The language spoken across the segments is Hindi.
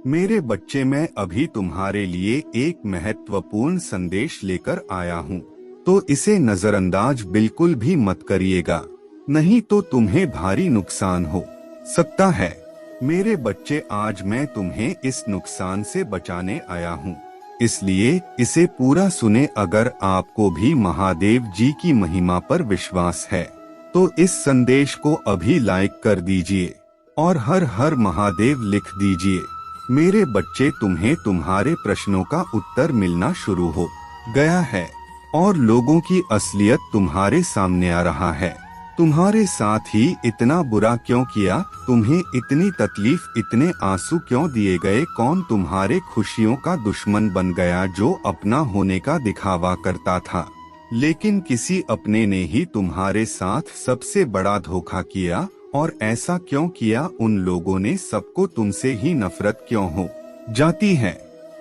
मेरे बच्चे, मैं अभी तुम्हारे लिए एक महत्वपूर्ण संदेश लेकर आया हूँ, तो इसे नजरअंदाज बिल्कुल भी मत करिएगा, नहीं तो तुम्हें भारी नुकसान हो सकता है। मेरे बच्चे, आज मैं तुम्हें इस नुकसान से बचाने आया हूँ, इसलिए इसे पूरा सुने। अगर आपको भी महादेव जी की महिमा पर विश्वास है तो इस संदेश को अभी लाइक कर दीजिए और हर हर महादेव लिख दीजिए। मेरे बच्चे, तुम्हें तुम्हारे प्रश्नों का उत्तर मिलना शुरू हो गया है और लोगों की असलियत तुम्हारे सामने आ रहा है। तुम्हारे साथ ही इतना बुरा क्यों किया, तुम्हें इतनी तकलीफ, इतने आंसू क्यों दिए गए, कौन तुम्हारे खुशियों का दुश्मन बन गया जो अपना होने का दिखावा करता था, लेकिन किसी अपने ने ही तुम्हारे साथ सबसे बड़ा धोखा किया। और ऐसा क्यों किया, उन लोगों ने सबको तुमसे ही नफरत क्यों हो जाती है।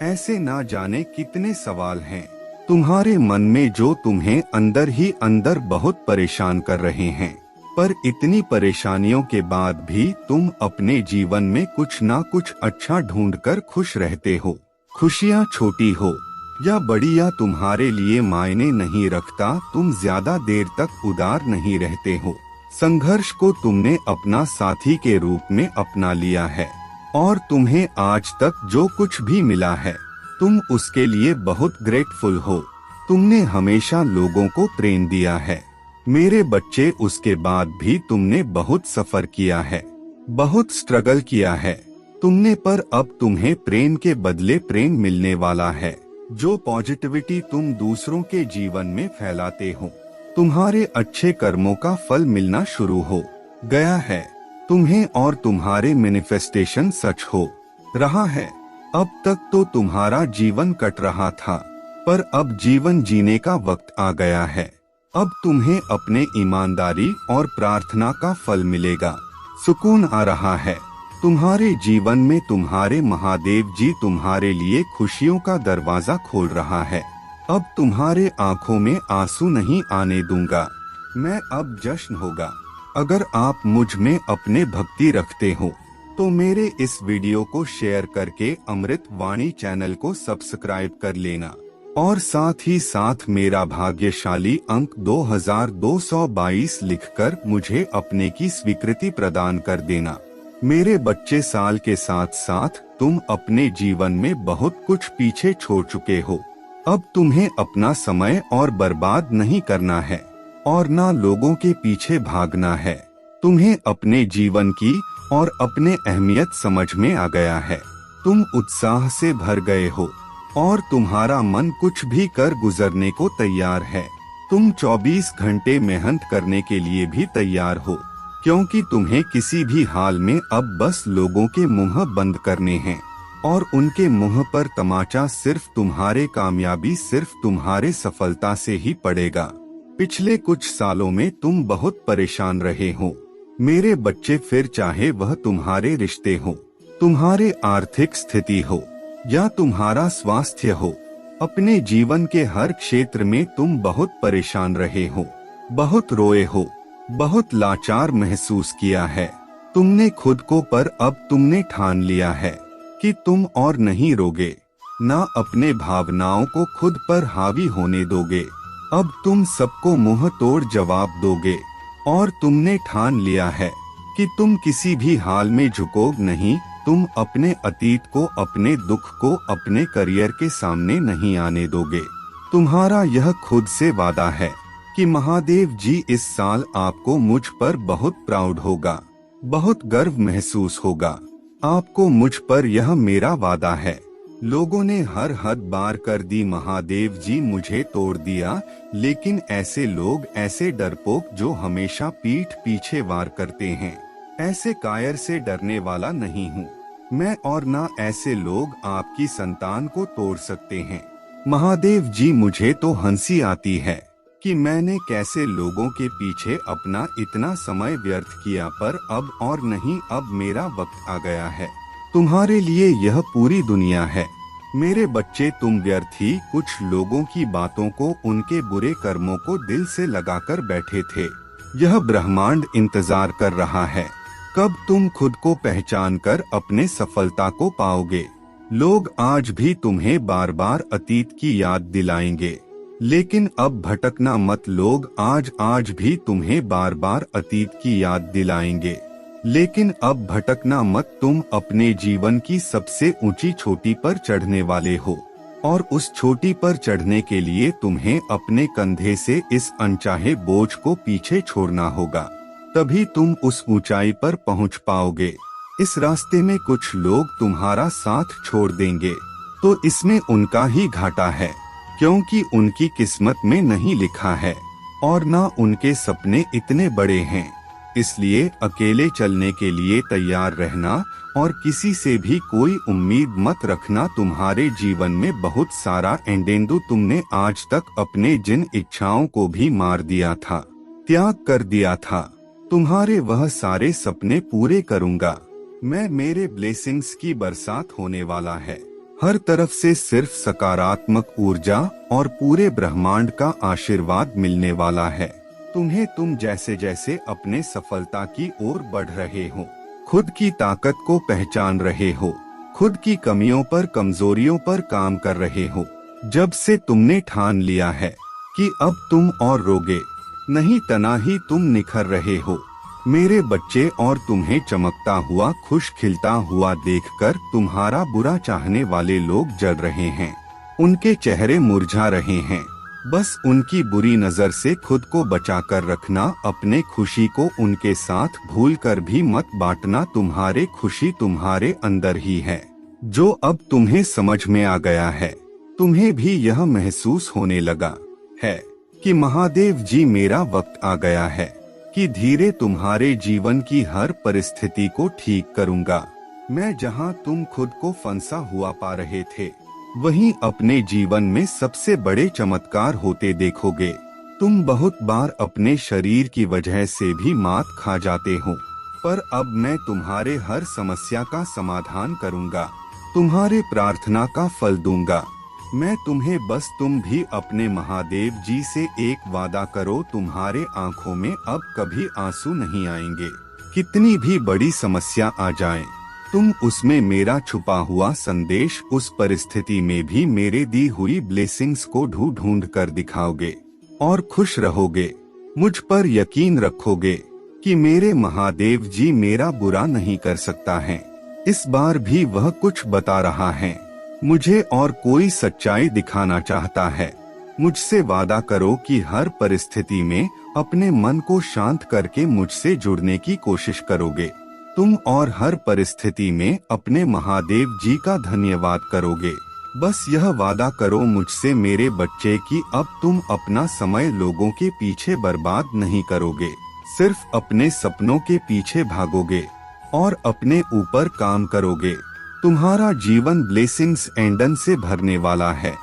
ऐसे ना जाने कितने सवाल हैं तुम्हारे मन में जो तुम्हें अंदर ही अंदर बहुत परेशान कर रहे हैं। पर इतनी परेशानियों के बाद भी तुम अपने जीवन में कुछ ना कुछ अच्छा ढूंढकर खुश रहते हो। खुशियाँ छोटी हो या बड़ी या तुम्हारे लिए मायने नहीं रखता, तुम ज्यादा देर तक उदार नहीं रहते हो। संघर्ष को तुमने अपना साथी के रूप में अपना लिया है और तुम्हें आज तक जो कुछ भी मिला है तुम उसके लिए बहुत ग्रेटफुल हो। तुमने हमेशा लोगों को प्रेम दिया है मेरे बच्चे, उसके बाद भी तुमने बहुत सफर किया है, बहुत स्ट्रगल किया है तुमने, पर अब तुम्हें प्रेम के बदले प्रेम मिलने वाला है। जो पॉजिटिविटी तुम दूसरों के जीवन में फैलाते हो, तुम्हारे अच्छे कर्मों का फल मिलना शुरू हो गया है तुम्हें और तुम्हारे मैनिफेस्टेशन सच हो रहा है। अब तक तो तुम्हारा जीवन कट रहा था, पर अब जीवन जीने का वक्त आ गया है। अब तुम्हें अपने ईमानदारी और प्रार्थना का फल मिलेगा। सुकून आ रहा है तुम्हारे जीवन में। तुम्हारे महादेव जी तुम्हारे लिए खुशियों का दरवाजा खोल रहा है। अब तुम्हारे आंखों में आंसू नहीं आने दूंगा मैं, अब जश्न होगा। अगर आप मुझ में अपने भक्ति रखते हो तो मेरे इस वीडियो को शेयर करके अमृत वाणी चैनल को सब्सक्राइब कर लेना और साथ ही साथ मेरा भाग्यशाली अंक 2222 लिखकर मुझे अपने की स्वीकृति प्रदान कर देना। मेरे बच्चे, साल के साथ साथ तुम अपने जीवन में बहुत कुछ पीछे छोड़ चुके हो। अब तुम्हें अपना समय और बर्बाद नहीं करना है और ना लोगों के पीछे भागना है। तुम्हें अपने जीवन की और अपने अहमियत समझ में आ गया है। तुम उत्साह से भर गए हो और तुम्हारा मन कुछ भी कर गुजरने को तैयार है। तुम 24 घंटे मेहनत करने के लिए भी तैयार हो, क्योंकि तुम्हें किसी भी हाल में अब बस लोगों के मुंह बंद करने हैं और उनके मुंह पर तमाचा सिर्फ तुम्हारे कामयाबी, सिर्फ तुम्हारे सफलता से ही पड़ेगा। पिछले कुछ सालों में तुम बहुत परेशान रहे हो मेरे बच्चे, फिर चाहे वह तुम्हारे रिश्ते हो, तुम्हारे आर्थिक स्थिति हो या तुम्हारा स्वास्थ्य हो, अपने जीवन के हर क्षेत्र में तुम बहुत परेशान रहे हो, बहुत रोए हो, बहुत लाचार महसूस किया है तुमने खुद को। पर अब तुमने ठान लिया है कि तुम और नहीं रोगे, ना अपने भावनाओं को खुद पर हावी होने दोगे। अब तुम सबको मुंह तोड़ जवाब दोगे और तुमने ठान लिया है कि तुम किसी भी हाल में झुकोगे नहीं। तुम अपने अतीत को, अपने दुख को अपने करियर के सामने नहीं आने दोगे। तुम्हारा यह खुद से वादा है कि महादेव जी इस साल आपको मुझ पर बहुत प्राउड होगा, बहुत गर्व महसूस होगा आपको मुझ पर, यह मेरा वादा है। लोगों ने हर हद बार कर दी, महादेव जी मुझे तोड़ दिया, लेकिन ऐसे लोग, ऐसे डरपोक जो हमेशा पीठ पीछे वार करते हैं, ऐसे कायर से डरने वाला नहीं हूँ मैं, और ना ऐसे लोग आपकी संतान को तोड़ सकते हैं। महादेव जी, मुझे तो हंसी आती है कि मैंने कैसे लोगों के पीछे अपना इतना समय व्यर्थ किया, पर अब और नहीं, अब मेरा वक्त आ गया है। तुम्हारे लिए यह पूरी दुनिया है मेरे बच्चे। तुम व्यर्थ ही कुछ लोगों की बातों को, उनके बुरे कर्मों को दिल से लगाकर बैठे थे। यह ब्रह्मांड इंतजार कर रहा है कब तुम खुद को पहचान कर अपने सफलता को पाओगे? लोग आज भी तुम्हें बार बार अतीत की याद दिलाएंगे, लेकिन अब भटकना मत। लोग आज भी तुम्हें बार बार अतीत की याद दिलाएंगे, लेकिन अब भटकना मत। तुम अपने जीवन की सबसे ऊंची चोटी पर चढ़ने वाले हो, और उस चोटी पर चढ़ने के लिए तुम्हें अपने कंधे से इस अनचाहे बोझ को पीछे छोड़ना होगा, तभी तुम उस ऊंचाई पर पहुंच पाओगे। इस रास्ते में कुछ लोग तुम्हारा साथ छोड़ देंगे, तो इसमें उनका ही घाटा है, क्योंकि उनकी किस्मत में नहीं लिखा है और ना उनके सपने इतने बड़े हैं। इसलिए अकेले चलने के लिए तैयार रहना और किसी से भी कोई उम्मीद मत रखना। तुम्हारे जीवन में बहुत सारा एंडेंदु, तुमने आज तक अपने जिन इच्छाओं को भी मार दिया था, त्याग कर दिया था, तुम्हारे वह सारे सपने पूरे करूंगा मैं। मेरे ब्लेसिंग्स की बरसात होने वाला है, हर तरफ से सिर्फ सकारात्मक ऊर्जा और पूरे ब्रह्मांड का आशीर्वाद मिलने वाला है तुम्हें। तुम जैसे जैसे अपने सफलता की ओर बढ़ रहे हो, खुद की ताकत को पहचान रहे हो, खुद की कमियों पर, कमजोरियों पर काम कर रहे हो। जब से तुमने ठान लिया है कि अब तुम और रोगे नहीं, तना ही तुम निखर रहे हो मेरे बच्चे। और तुम्हें चमकता हुआ, खुश खिलता हुआ देखकर तुम्हारा बुरा चाहने वाले लोग जल रहे हैं, उनके चेहरे मुरझा रहे हैं। बस उनकी बुरी नजर से खुद को बचाकर रखना। अपने खुशी को उनके साथ भूलकर भी मत बांटना। तुम्हारे खुशी तुम्हारे अंदर ही है, जो अब तुम्हें समझ में आ गया है। तुम्हें भी यह महसूस होने लगा है कि महादेव जी, मेरा वक्त आ गया है कि धीरे तुम्हारे जीवन की हर परिस्थिति को ठीक करूंगा मैं। जहां तुम खुद को फंसा हुआ पा रहे थे, वहीं अपने जीवन में सबसे बड़े चमत्कार होते देखोगे। तुम बहुत बार अपने शरीर की वजह से भी मात खा जाते हो, पर अब मैं तुम्हारे हर समस्या का समाधान करूंगा, तुम्हारे प्रार्थना का फल दूंगा मैं तुम्हें। बस तुम भी अपने महादेव जी से एक वादा करो, तुम्हारे आंखों में अब कभी आंसू नहीं आएंगे। कितनी भी बड़ी समस्या आ जाए, तुम उसमें मेरा छुपा हुआ संदेश, उस परिस्थिति में भी मेरे दी हुई ब्लेसिंग्स को ढूंढ कर दिखाओगे और खुश रहोगे। मुझ पर यकीन रखोगे कि मेरे महादेव जी मेरा बुरा नहीं कर सकता है। इस बार भी वह कुछ बता रहा है मुझे और कोई सच्चाई दिखाना चाहता है। मुझसे वादा करो कि हर परिस्थिति में अपने मन को शांत करके मुझसे जुड़ने की कोशिश करोगे तुम, और हर परिस्थिति में अपने महादेव जी का धन्यवाद करोगे। बस यह वादा करो मुझसे मेरे बच्चे कि अब तुम अपना समय लोगों के पीछे बर्बाद नहीं करोगे, सिर्फ अपने सपनों के पीछे भागोगे और अपने ऊपर काम करोगे। तुम्हारा जीवन ब्लेसिंग्स एंडन से भरने वाला है।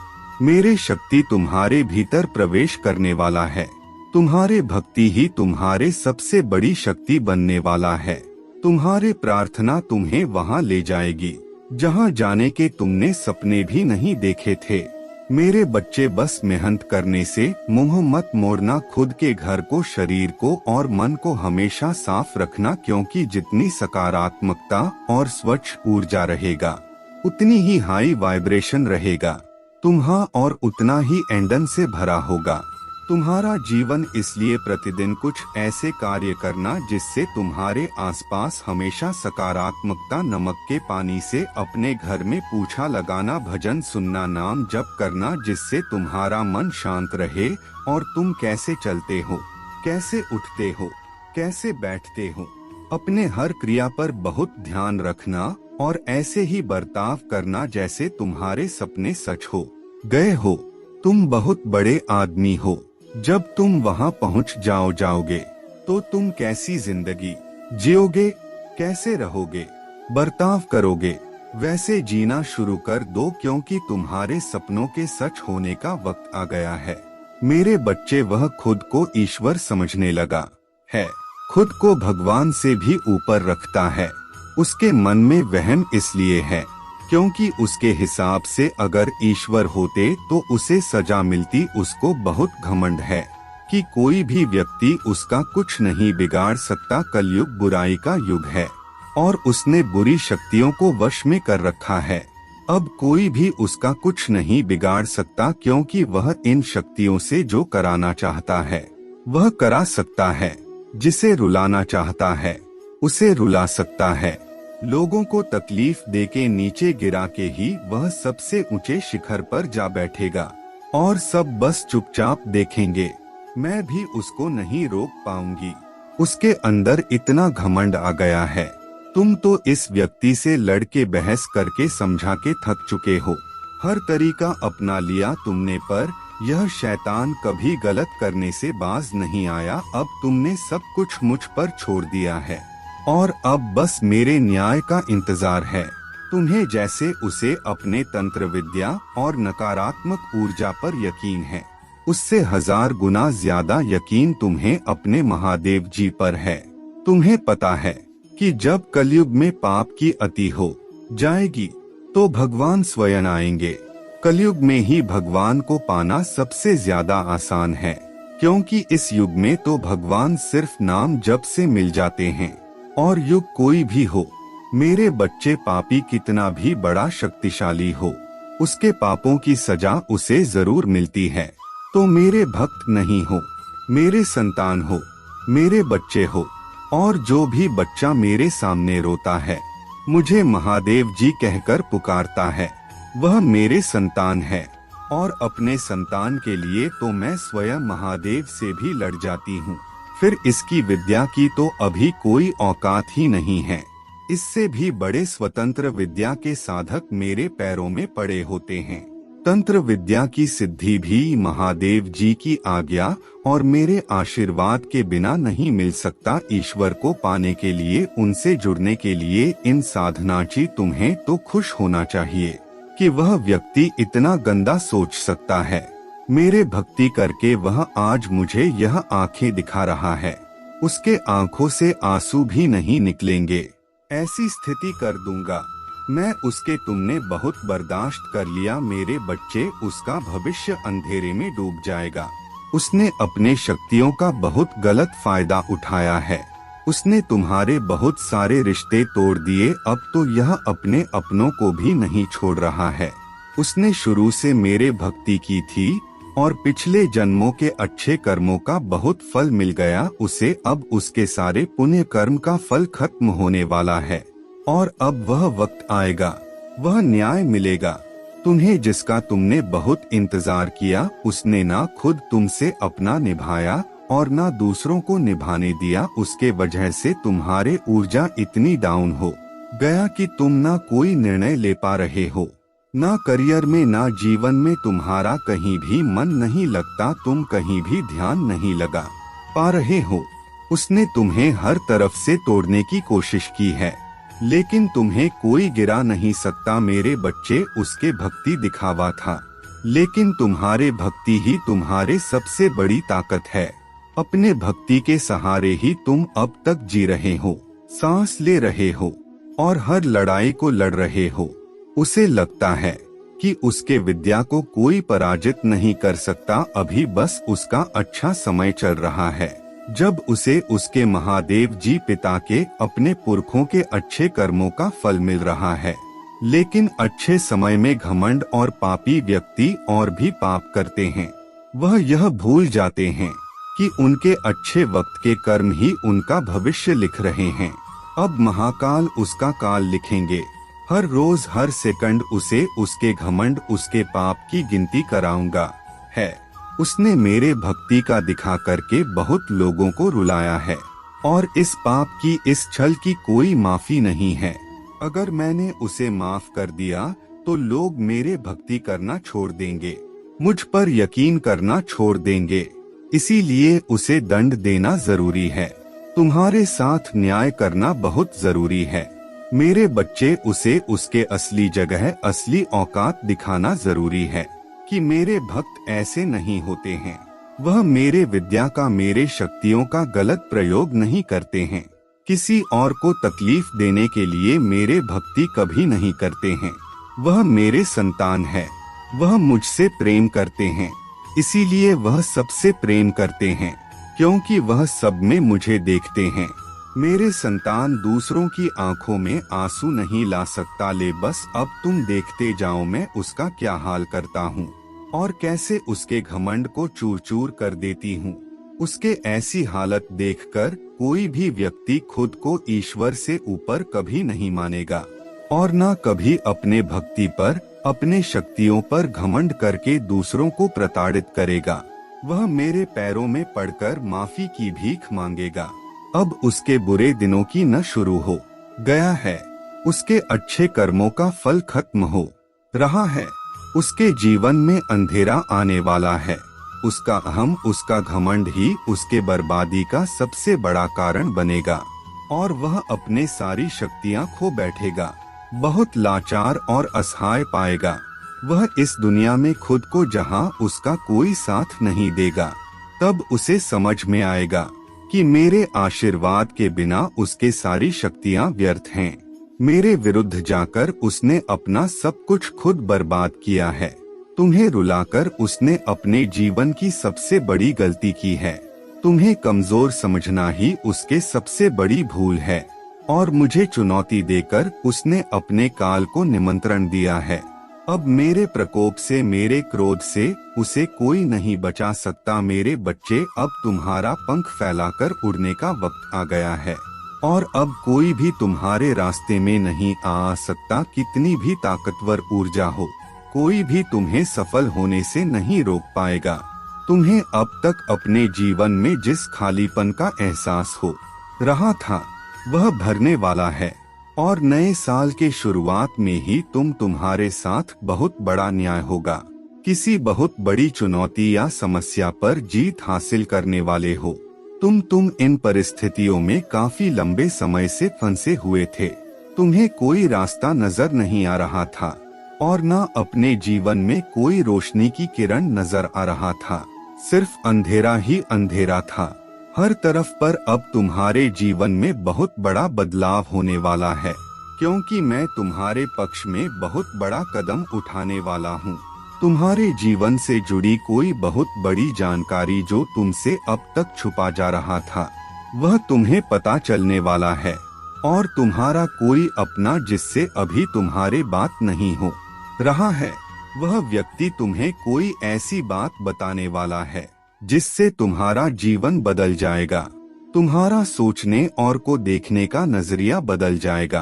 मेरे शक्ति तुम्हारे भीतर प्रवेश करने वाला है। तुम्हारे भक्ति ही तुम्हारे सबसे बड़ी शक्ति बनने वाला है। तुम्हारे प्रार्थना तुम्हें वहां ले जाएगी जहां जाने के तुमने सपने भी नहीं देखे थे। मेरे बच्चे, बस मेहनत करने से मुंह मत मोड़ना। खुद के घर को, शरीर को और मन को हमेशा साफ रखना, क्योंकि जितनी सकारात्मकता और स्वच्छ ऊर्जा रहेगा, उतनी ही हाई वाइब्रेशन रहेगा तुम्हारा और उतना ही एंडन से भरा होगा तुम्हारा जीवन। इसलिए प्रतिदिन कुछ ऐसे कार्य करना जिससे तुम्हारे आसपास हमेशा सकारात्मकता। नमक के पानी से अपने घर में पूछा लगाना, भजन सुनना, नाम जप करना, जिससे तुम्हारा मन शांत रहे। और तुम कैसे चलते हो, कैसे उठते हो, कैसे बैठते हो, अपने हर क्रिया पर बहुत ध्यान रखना और ऐसे ही बर्ताव करना जैसे तुम्हारे सपने सच हो गए हो। तुम बहुत बड़े आदमी हो। जब तुम वहां पहुंच जाओगे तो तुम कैसी जिंदगी जियोगे, कैसे रहोगे, बर्ताव करोगे, वैसे जीना शुरू कर दो, क्योंकि तुम्हारे सपनों के सच होने का वक्त आ गया है। मेरे बच्चे, वह खुद को ईश्वर समझने लगा है, खुद को भगवान से भी ऊपर रखता है। उसके मन में वहम इसलिए है क्योंकि उसके हिसाब से अगर ईश्वर होते तो उसे सजा मिलती। उसको बहुत घमंड है कि कोई भी व्यक्ति उसका कुछ नहीं बिगाड़ सकता। कलयुग बुराई का युग है और उसने बुरी शक्तियों को वश में कर रखा है। अब कोई भी उसका कुछ नहीं बिगाड़ सकता, क्योंकि वह इन शक्तियों से जो कराना चाहता है वह करा सकता है। जिसे रुलाना चाहता है उसे रुला सकता है। लोगों को तकलीफ देके नीचे गिरा के ही वह सबसे ऊंचे शिखर पर जा बैठेगा और सब बस चुपचाप देखेंगे। मैं भी उसको नहीं रोक पाऊंगी। उसके अंदर इतना घमंड आ गया है। तुम तो इस व्यक्ति से लड़ के बहस करके समझा के थक चुके हो। हर तरीका अपना लिया तुमने, पर यह शैतान कभी गलत करने से बाज नहीं आया। अब तुमने सब कुछ मुझ पर छोड़ दिया है और अब बस मेरे न्याय का इंतजार है। तुम्हें जैसे उसे अपने तंत्र विद्या और नकारात्मक ऊर्जा पर यकीन है, उससे 1000 गुना ज्यादा यकीन तुम्हें अपने महादेव जी पर है। तुम्हें पता है कि जब कलयुग में पाप की अति हो जाएगी तो भगवान स्वयं आएंगे। कलयुग में ही भगवान को पाना सबसे ज्यादा आसान है, क्योंकि इस युग में तो भगवान सिर्फ नाम जप से मिल जाते हैं। और युग कोई भी हो, मेरे बच्चे, पापी कितना भी बड़ा शक्तिशाली हो, उसके पापों की सजा उसे जरूर मिलती है। तो मेरे भक्त नहीं हो, मेरे संतान हो, मेरे बच्चे हो, और जो भी बच्चा मेरे सामने रोता है, मुझे महादेव जी कहकर पुकारता है, वह मेरे संतान है। और अपने संतान के लिए तो मैं स्वयं महादेव से भी लड़ जाती हूँ। फिर इसकी विद्या की तो अभी कोई औकात ही नहीं है। इससे भी बड़े स्वतंत्र विद्या के साधक मेरे पैरों में पड़े होते हैं। तंत्र विद्या की सिद्धि भी महादेव जी की आज्ञा और मेरे आशीर्वाद के बिना नहीं मिल सकता। ईश्वर को पाने के लिए, उनसे जुड़ने के लिए इन साधनाची तुम्हें तो खुश होना चाहिए कि वह व्यक्ति इतना गंदा सोच सकता है। मेरे भक्ति करके वह आज मुझे यह आंखें दिखा रहा है। उसके आंखों से आंसू भी नहीं निकलेंगे। ऐसी स्थिति कर दूंगा मैं उसके। तुमने बहुत बर्दाश्त कर लिया मेरे बच्चे, उसका भविष्य अंधेरे में डूब जाएगा। उसने अपने शक्तियों का बहुत गलत फायदा उठाया है। उसने तुम्हारे बहुत सारे रिश्ते तोड़ दिए। अब तो यह अपने अपनों को भी नहीं छोड़ रहा है। उसने शुरू से मेरे भक्ति की थी और पिछले जन्मों के अच्छे कर्मों का बहुत फल मिल गया उसे। अब उसके सारे पुण्य कर्म का फल खत्म होने वाला है और अब वह वक्त आएगा, वह न्याय मिलेगा तुम्हें, जिसका तुमने बहुत इंतजार किया। उसने ना खुद तुमसे अपना निभाया और ना दूसरों को निभाने दिया। उसके वजह से तुम्हारे ऊर्जा इतनी डाउन हो गया कि तुम ना कोई निर्णय ले पा रहे हो, ना करियर में, ना जीवन में। तुम्हारा कहीं भी मन नहीं लगता, तुम कहीं भी ध्यान नहीं लगा पा रहे हो। उसने तुम्हें हर तरफ से तोड़ने की कोशिश की है, लेकिन तुम्हें कोई गिरा नहीं सकता मेरे बच्चे। उसके भक्ति दिखावा था, लेकिन तुम्हारे भक्ति ही तुम्हारे सबसे बड़ी ताकत है। अपने भक्ति के सहारे ही तुम अब तक जी रहे हो, सांस ले रहे हो और हर लड़ाई को लड़ रहे हो। उसे लगता है कि उसके विद्या को कोई पराजित नहीं कर सकता। अभी बस उसका अच्छा समय चल रहा है, जब उसे उसके महादेव जी पिता के, अपने पुरखों के अच्छे कर्मों का फल मिल रहा है। लेकिन अच्छे समय में घमंड और पापी व्यक्ति और भी पाप करते हैं। वह यह भूल जाते हैं कि उनके अच्छे वक्त के कर्म ही उनका भविष्य लिख रहे हैं। अब महाकाल उसका काल लिखेंगे। हर रोज हर सेकंड उसे उसके घमंड, उसके पाप की गिनती कराऊंगा है। उसने मेरे भक्ति का दिखा करके बहुत लोगों को रुलाया है और इस पाप की, इस छल की कोई माफी नहीं है। अगर मैंने उसे माफ कर दिया तो लोग मेरे भक्ति करना छोड़ देंगे, मुझ पर यकीन करना छोड़ देंगे। इसीलिए उसे दंड देना जरूरी है। तुम्हारे साथ न्याय करना बहुत जरूरी है मेरे बच्चे। उसे उसके असली जगह, असली औकात दिखाना जरूरी है कि मेरे भक्त ऐसे नहीं होते हैं। वह मेरे विद्या का, मेरे शक्तियों का गलत प्रयोग नहीं करते हैं। किसी और को तकलीफ देने के लिए मेरे भक्ति कभी नहीं करते हैं। वह मेरे संतान है, वह मुझसे प्रेम करते हैं, इसीलिए वह सबसे प्रेम करते हैं, क्योंकि वह सब में मुझे देखते हैं। मेरे संतान दूसरों की आंखों में आंसू नहीं ला सकता, ले बस अब तुम देखते जाओ मैं उसका क्या हाल करता हूँ और कैसे उसके घमंड को चूर चूर कर देती हूँ। उसके ऐसी हालत देखकर कोई भी व्यक्ति खुद को ईश्वर से ऊपर कभी नहीं मानेगा और न कभी अपने भक्ति पर, अपने शक्तियों पर घमंड करके दूसरों को प्रताड़ित करेगा। वह मेरे पैरों में पड़कर माफी की भीख मांगेगा। अब उसके बुरे दिनों की न शुरू हो गया है, उसके अच्छे कर्मों का फल खत्म हो रहा है। उसके जीवन में अंधेरा आने वाला है। उसका अहम, उसका घमंड ही उसके बर्बादी का सबसे बड़ा कारण बनेगा और वह अपने सारी शक्तियां खो बैठेगा, बहुत लाचार और असहाय पाएगा। वह इस दुनिया में खुद को जहां उसका कोई साथ नहीं देगा, तब उसे समझ में आएगा कि मेरे आशीर्वाद के बिना उसके सारी शक्तियां व्यर्थ हैं। मेरे विरुद्ध जाकर उसने अपना सब कुछ खुद बर्बाद किया है। तुम्हें रुलाकर उसने अपने जीवन की सबसे बड़ी गलती की है। तुम्हें कमजोर समझना ही उसके सबसे बड़ी भूल है और मुझे चुनौती देकर उसने अपने काल को निमंत्रण दिया है। अब मेरे प्रकोप से, मेरे क्रोध से उसे कोई नहीं बचा सकता। मेरे बच्चे, अब तुम्हारा पंख फैलाकर उड़ने का वक्त आ गया है और अब कोई भी तुम्हारे रास्ते में नहीं आ सकता। कितनी भी ताकतवर ऊर्जा हो, कोई भी तुम्हें सफल होने से नहीं रोक पाएगा। तुम्हें अब तक अपने जीवन में जिस खालीपन का एहसास हो रहा था वह भरने वाला है और नए साल के शुरुआत में ही तुम्हारे साथ बहुत बड़ा न्याय होगा। किसी बहुत बड़ी चुनौती या समस्या पर जीत हासिल करने वाले हो। तुम इन परिस्थितियों में काफी लंबे समय से फंसे हुए थे। तुम्हें कोई रास्ता नजर नहीं आ रहा था और न अपने जीवन में कोई रोशनी की किरण नजर आ रहा था, सिर्फ अंधेरा ही अंधेरा था हर तरफ। पर अब तुम्हारे जीवन में बहुत बड़ा बदलाव होने वाला है, क्योंकि मैं तुम्हारे पक्ष में बहुत बड़ा कदम उठाने वाला हूँ। तुम्हारे जीवन से जुड़ी कोई बहुत बड़ी जानकारी जो तुमसे अब तक छुपा जा रहा था, वह तुम्हें पता चलने वाला है और तुम्हारा कोई अपना जिससे अभी तुम्हारे बात नहीं हो रहा है, वह व्यक्ति तुम्हें कोई ऐसी बात बताने वाला है जिससे तुम्हारा जीवन बदल जाएगा। तुम्हारा सोचने और को देखने का नजरिया बदल जाएगा।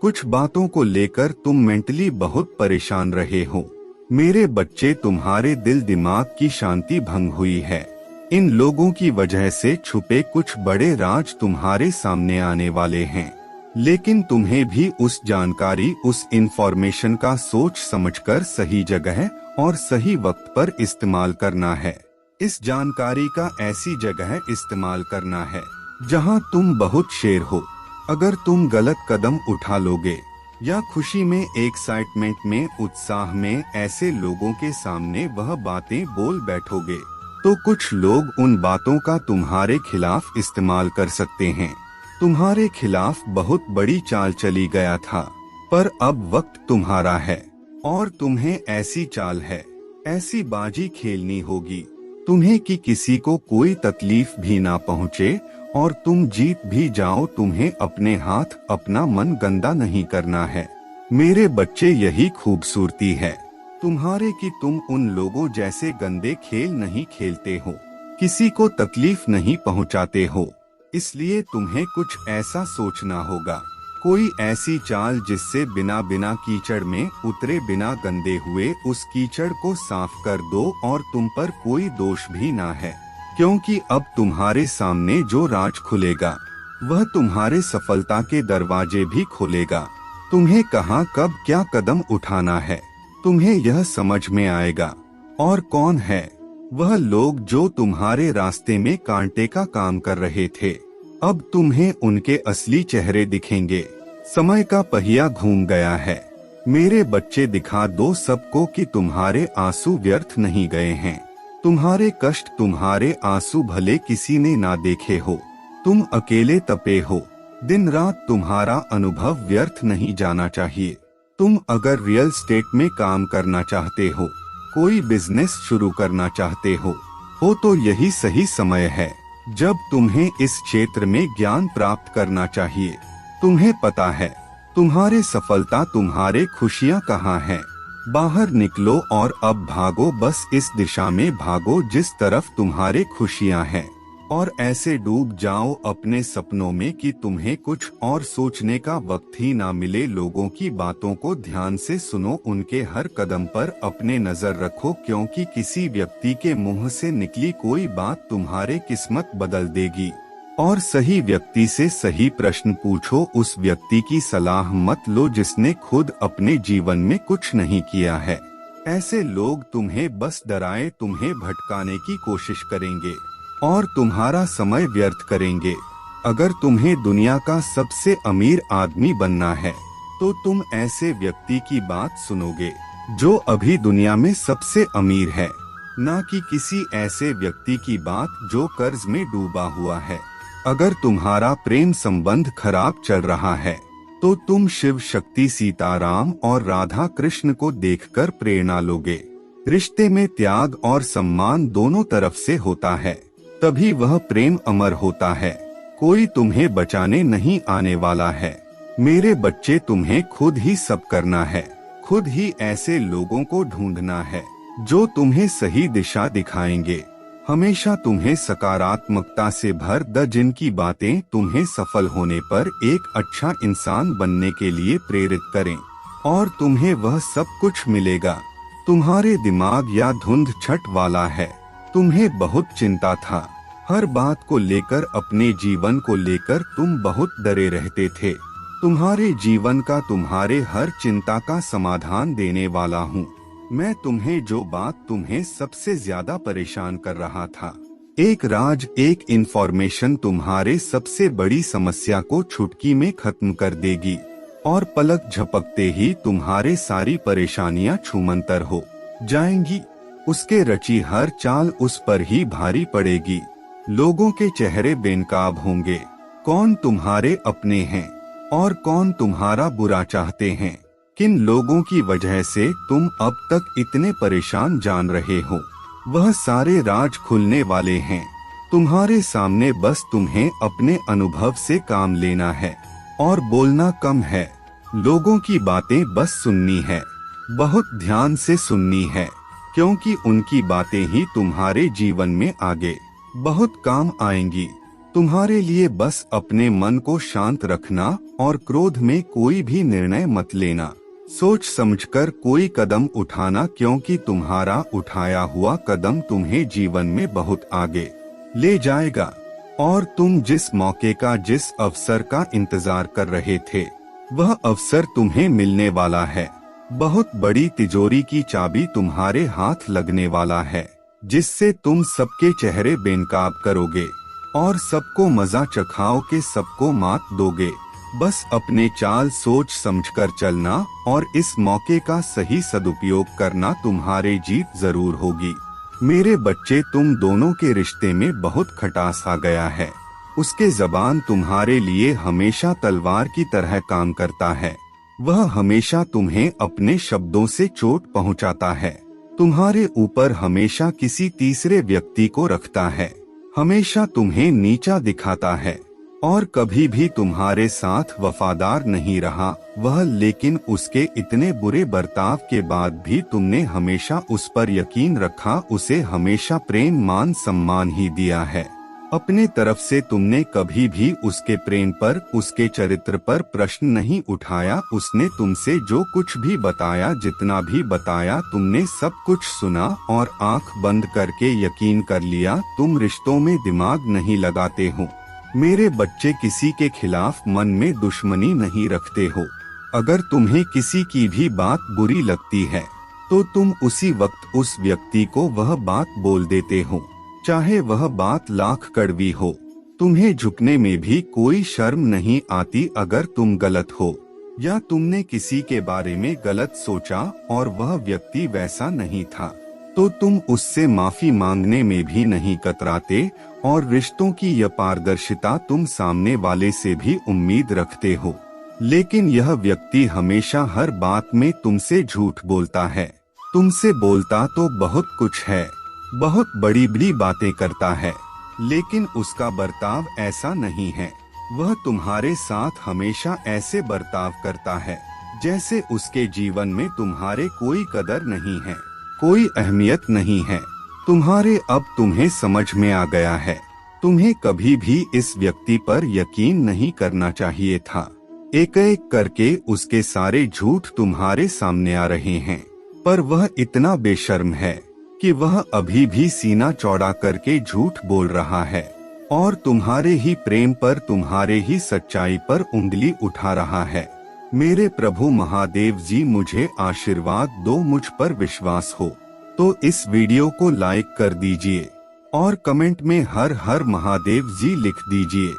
कुछ बातों को लेकर तुम मेंटली बहुत परेशान रहे हो। मेरे बच्चे, तुम्हारे दिल दिमाग की शांति भंग हुई है। इन लोगों की वजह से छुपे कुछ बड़े राज तुम्हारे सामने आने वाले हैं, लेकिन तुम्हें भी उस जानकारी, उस इंफॉर्मेशन का सोच समझकर सही जगह और सही वक्त पर इस्तेमाल करना है। इस जानकारी का ऐसी जगह इस्तेमाल करना है जहां तुम बहुत शेर हो। अगर तुम गलत कदम उठा लोगे या खुशी में, एक्साइटमेंट में, उत्साह में ऐसे लोगों के सामने वह बातें बोल बैठोगे, तो कुछ लोग उन बातों का तुम्हारे खिलाफ इस्तेमाल कर सकते हैं। तुम्हारे खिलाफ बहुत बड़ी चाल चली गया था, पर अब वक्त तुम्हारा है और तुम्हें ऐसी चाल है, ऐसी बाजी खेलनी होगी तुम्हें कि किसी को कोई तकलीफ भी ना पहुँचे और तुम जीत भी जाओ। तुम्हें अपने हाथ, अपना मन गंदा नहीं करना है। मेरे बच्चे, यही खूबसूरती है तुम्हारे कि तुम उन लोगों जैसे गंदे खेल नहीं खेलते हो, किसी को तकलीफ नहीं पहुंचाते हो। इसलिए तुम्हें कुछ ऐसा सोचना होगा, कोई ऐसी चाल जिससे बिना बिना कीचड़ में उतरे, बिना गंदे हुए उस कीचड़ को साफ कर दो और तुम पर कोई दोष भी ना है, क्योंकि अब तुम्हारे सामने जो राज खुलेगा वह तुम्हारे सफलता के दरवाजे भी खोलेगा। तुम्हें कहाँ, कब, क्या कदम उठाना है, तुम्हें यह समझ में आएगा। और कौन है वह लोग जो तुम्हारे रास्ते में कांटे का काम कर रहे थे, अब तुम्हें उनके असली चेहरे दिखेंगे। समय का पहिया घूम गया है। मेरे बच्चे, दिखा दो सबको कि तुम्हारे आंसू व्यर्थ नहीं गए हैं। तुम्हारे कष्ट, तुम्हारे आंसू भले किसी ने ना देखे हो, तुम अकेले तपे हो दिन रात, तुम्हारा अनुभव व्यर्थ नहीं जाना चाहिए। तुम अगर रियल स्टेट में काम करना चाहते हो, कोई बिजनेस शुरू करना चाहते हो तो यही सही समय है जब तुम्हें इस क्षेत्र में ज्ञान प्राप्त करना चाहिए। तुम्हें पता है तुम्हारे सफलता, तुम्हारे खुशियाँ कहाँ हैं। बाहर निकलो और अब भागो, बस इस दिशा में भागो जिस तरफ तुम्हारे खुशियाँ हैं, और ऐसे डूब जाओ अपने सपनों में कि तुम्हें कुछ और सोचने का वक्त ही ना मिले। लोगों की बातों को ध्यान से सुनो, उनके हर कदम पर अपने नजर रखो, क्योंकि किसी व्यक्ति के मुंह से निकली कोई बात तुम्हारे किस्मत बदल देगी। और सही व्यक्ति से सही प्रश्न पूछो, उस व्यक्ति की सलाह मत लो जिसने खुद अपने जीवन में कुछ नहीं किया है। ऐसे लोग तुम्हें बस डराए, तुम्हें भटकाने की कोशिश करेंगे और तुम्हारा समय व्यर्थ करेंगे। अगर तुम्हें दुनिया का सबसे अमीर आदमी बनना है तो तुम ऐसे व्यक्ति की बात सुनोगे जो अभी दुनिया में सबसे अमीर है, ना कि किसी ऐसे व्यक्ति की बात जो कर्ज में डूबा हुआ है। अगर तुम्हारा प्रेम संबंध खराब चल रहा है तो तुम शिव शक्ति, सीताराम और राधा कृष्ण को देखकर प्रेरणा लोगे। रिश्ते में त्याग और सम्मान दोनों तरफ से होता है, तभी वह प्रेम अमर होता है। कोई तुम्हें बचाने नहीं आने वाला है। मेरे बच्चे, तुम्हें खुद ही सब करना है, खुद ही ऐसे लोगों को ढूंढना है जो तुम्हें सही दिशा दिखाएंगे। हमेशा तुम्हें सकारात्मकता से भर द, जिनकी बातें तुम्हें सफल होने पर एक अच्छा इंसान बनने के लिए प्रेरित करें, और तुम्हें वह सब कुछ मिलेगा। तुम्हारे दिमाग या धुंध छट वाला है। तुम्हें बहुत चिंता था, हर बात को लेकर, अपने जीवन को लेकर तुम बहुत डरे रहते थे। तुम्हारे जीवन का, तुम्हारे हर चिंता का समाधान देने वाला हूँ मैं। तुम्हें जो बात तुम्हें सबसे ज्यादा परेशान कर रहा था, एक राज, एक इंफॉर्मेशन तुम्हारे सबसे बड़ी समस्या को चुटकी में खत्म कर देगी, और पलक झपकते ही तुम्हारे सारी परेशानियां छूमंतर हो जाएंगी। उसके रची हर चाल उस पर ही भारी पड़ेगी। लोगों के चेहरे बेनकाब होंगे, कौन तुम्हारे अपने हैं और कौन तुम्हारा बुरा चाहते हैं। किन लोगों की वजह से तुम अब तक इतने परेशान जान रहे हो, वह सारे राज खुलने वाले हैं तुम्हारे सामने। बस तुम्हें अपने अनुभव से काम लेना है और बोलना कम है। लोगों की बातें बस सुननी है, बहुत ध्यान से सुननी है, क्योंकि उनकी बातें ही तुम्हारे जीवन में आगे बहुत काम आएंगी। तुम्हारे लिए बस अपने मन को शांत रखना और क्रोध में कोई भी निर्णय मत लेना। सोच समझकर कोई कदम उठाना, क्योंकि तुम्हारा उठाया हुआ कदम तुम्हें जीवन में बहुत आगे ले जाएगा। और तुम जिस मौके का, जिस अवसर का इंतजार कर रहे थे, वह अवसर तुम्हें मिलने वाला है। बहुत बड़ी तिजोरी की चाबी तुम्हारे हाथ लगने वाला है, जिससे तुम सबके चेहरे बेनकाब करोगे और सबको मजा चखाओ के सबको मात दोगे। बस अपने चाल सोच समझकर चलना और इस मौके का सही सदुपयोग करना, तुम्हारे जीत जरूर होगी। मेरे बच्चे, तुम दोनों के रिश्ते में बहुत खटास आ गया है। उसके जबान तुम्हारे लिए हमेशा तलवार की तरह काम करता है। वह हमेशा तुम्हें अपने शब्दों से चोट पहुंचाता है। तुम्हारे ऊपर हमेशा किसी तीसरे व्यक्ति को रखता है, हमेशा तुम्हें नीचा दिखाता है और कभी भी तुम्हारे साथ वफादार नहीं रहा वह। लेकिन उसके इतने बुरे बर्ताव के बाद भी तुमने हमेशा उस पर यकीन रखा, उसे हमेशा प्रेम, मान, सम्मान ही दिया है। अपने तरफ से तुमने कभी भी उसके प्रेम पर, उसके चरित्र पर प्रश्न नहीं उठाया। उसने तुमसे जो कुछ भी बताया, जितना भी बताया, तुमने सब कुछ सुना और आंख बंद करके यकीन कर लिया। तुम रिश्तों में दिमाग नहीं लगाते हो। मेरे बच्चे, किसी के खिलाफ मन में दुश्मनी नहीं रखते हो। अगर तुम्हें किसी की भी बात बुरी लगती है तो तुम उसी वक्त उस व्यक्ति को वह बात बोल देते हो, चाहे वह बात लाख कड़वी हो। तुम्हें झुकने में भी कोई शर्म नहीं आती। अगर तुम गलत हो या तुमने किसी के बारे में गलत सोचा और वह व्यक्ति वैसा नहीं था, तो तुम उससे माफी मांगने में भी नहीं कतराते। और रिश्तों की यह पारदर्शिता तुम सामने वाले से भी उम्मीद रखते हो, लेकिन यह व्यक्ति हमेशा हर बात में तुमसे झूठ बोलता है। तुमसे बोलता तो बहुत कुछ है, बहुत बड़ी बड़ी बातें करता है, लेकिन उसका बर्ताव ऐसा नहीं है। वह तुम्हारे साथ हमेशा ऐसे बर्ताव करता है जैसे उसके जीवन में तुम्हारे कोई कदर नहीं है, कोई अहमियत नहीं है। तुम्हें समझ में आ गया है। तुम्हें कभी भी इस व्यक्ति पर यकीन नहीं करना चाहिए था। एक एक करके उसके सारे झूठ तुम्हारे सामने आ रहे हैं, पर वह इतना बेशर्म है कि वह अभी भी सीना चौड़ा करके झूठ बोल रहा है और तुम्हारे ही प्रेम पर, तुम्हारे ही सच्चाई पर उंगली उठा रहा है। मेरे प्रभु महादेव जी, मुझे आशीर्वाद दो, मुझ पर विश्वास हो तो इस वीडियो को लाइक कर दीजिए और कमेंट में हर हर महादेव जी लिख दीजिए।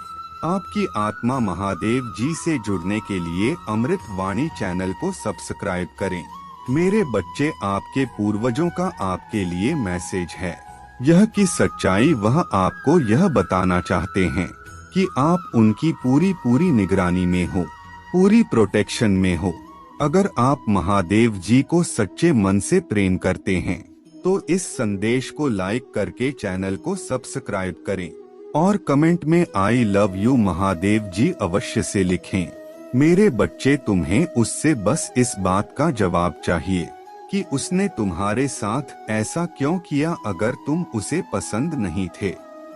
आपकी आत्मा महादेव जी से जुड़ने के लिए अमृत वाणी चैनल को सब्सक्राइब करें। मेरे बच्चे, आपके पूर्वजों का आपके लिए मैसेज है यह कि सच्चाई वह आपको यह बताना चाहते हैं कि आप उनकी पूरी निगरानी में हो, पूरी प्रोटेक्शन में हो। अगर आप महादेव जी को सच्चे मन से प्रेम करते हैं तो इस संदेश को लाइक करके चैनल को सब्सक्राइब करें और कमेंट में आई लव यू महादेव जी अवश्य से लिखें। मेरे बच्चे, तुम्हें उससे बस इस बात का जवाब चाहिए कि उसने तुम्हारे साथ ऐसा क्यों किया। अगर तुम उसे पसंद नहीं थे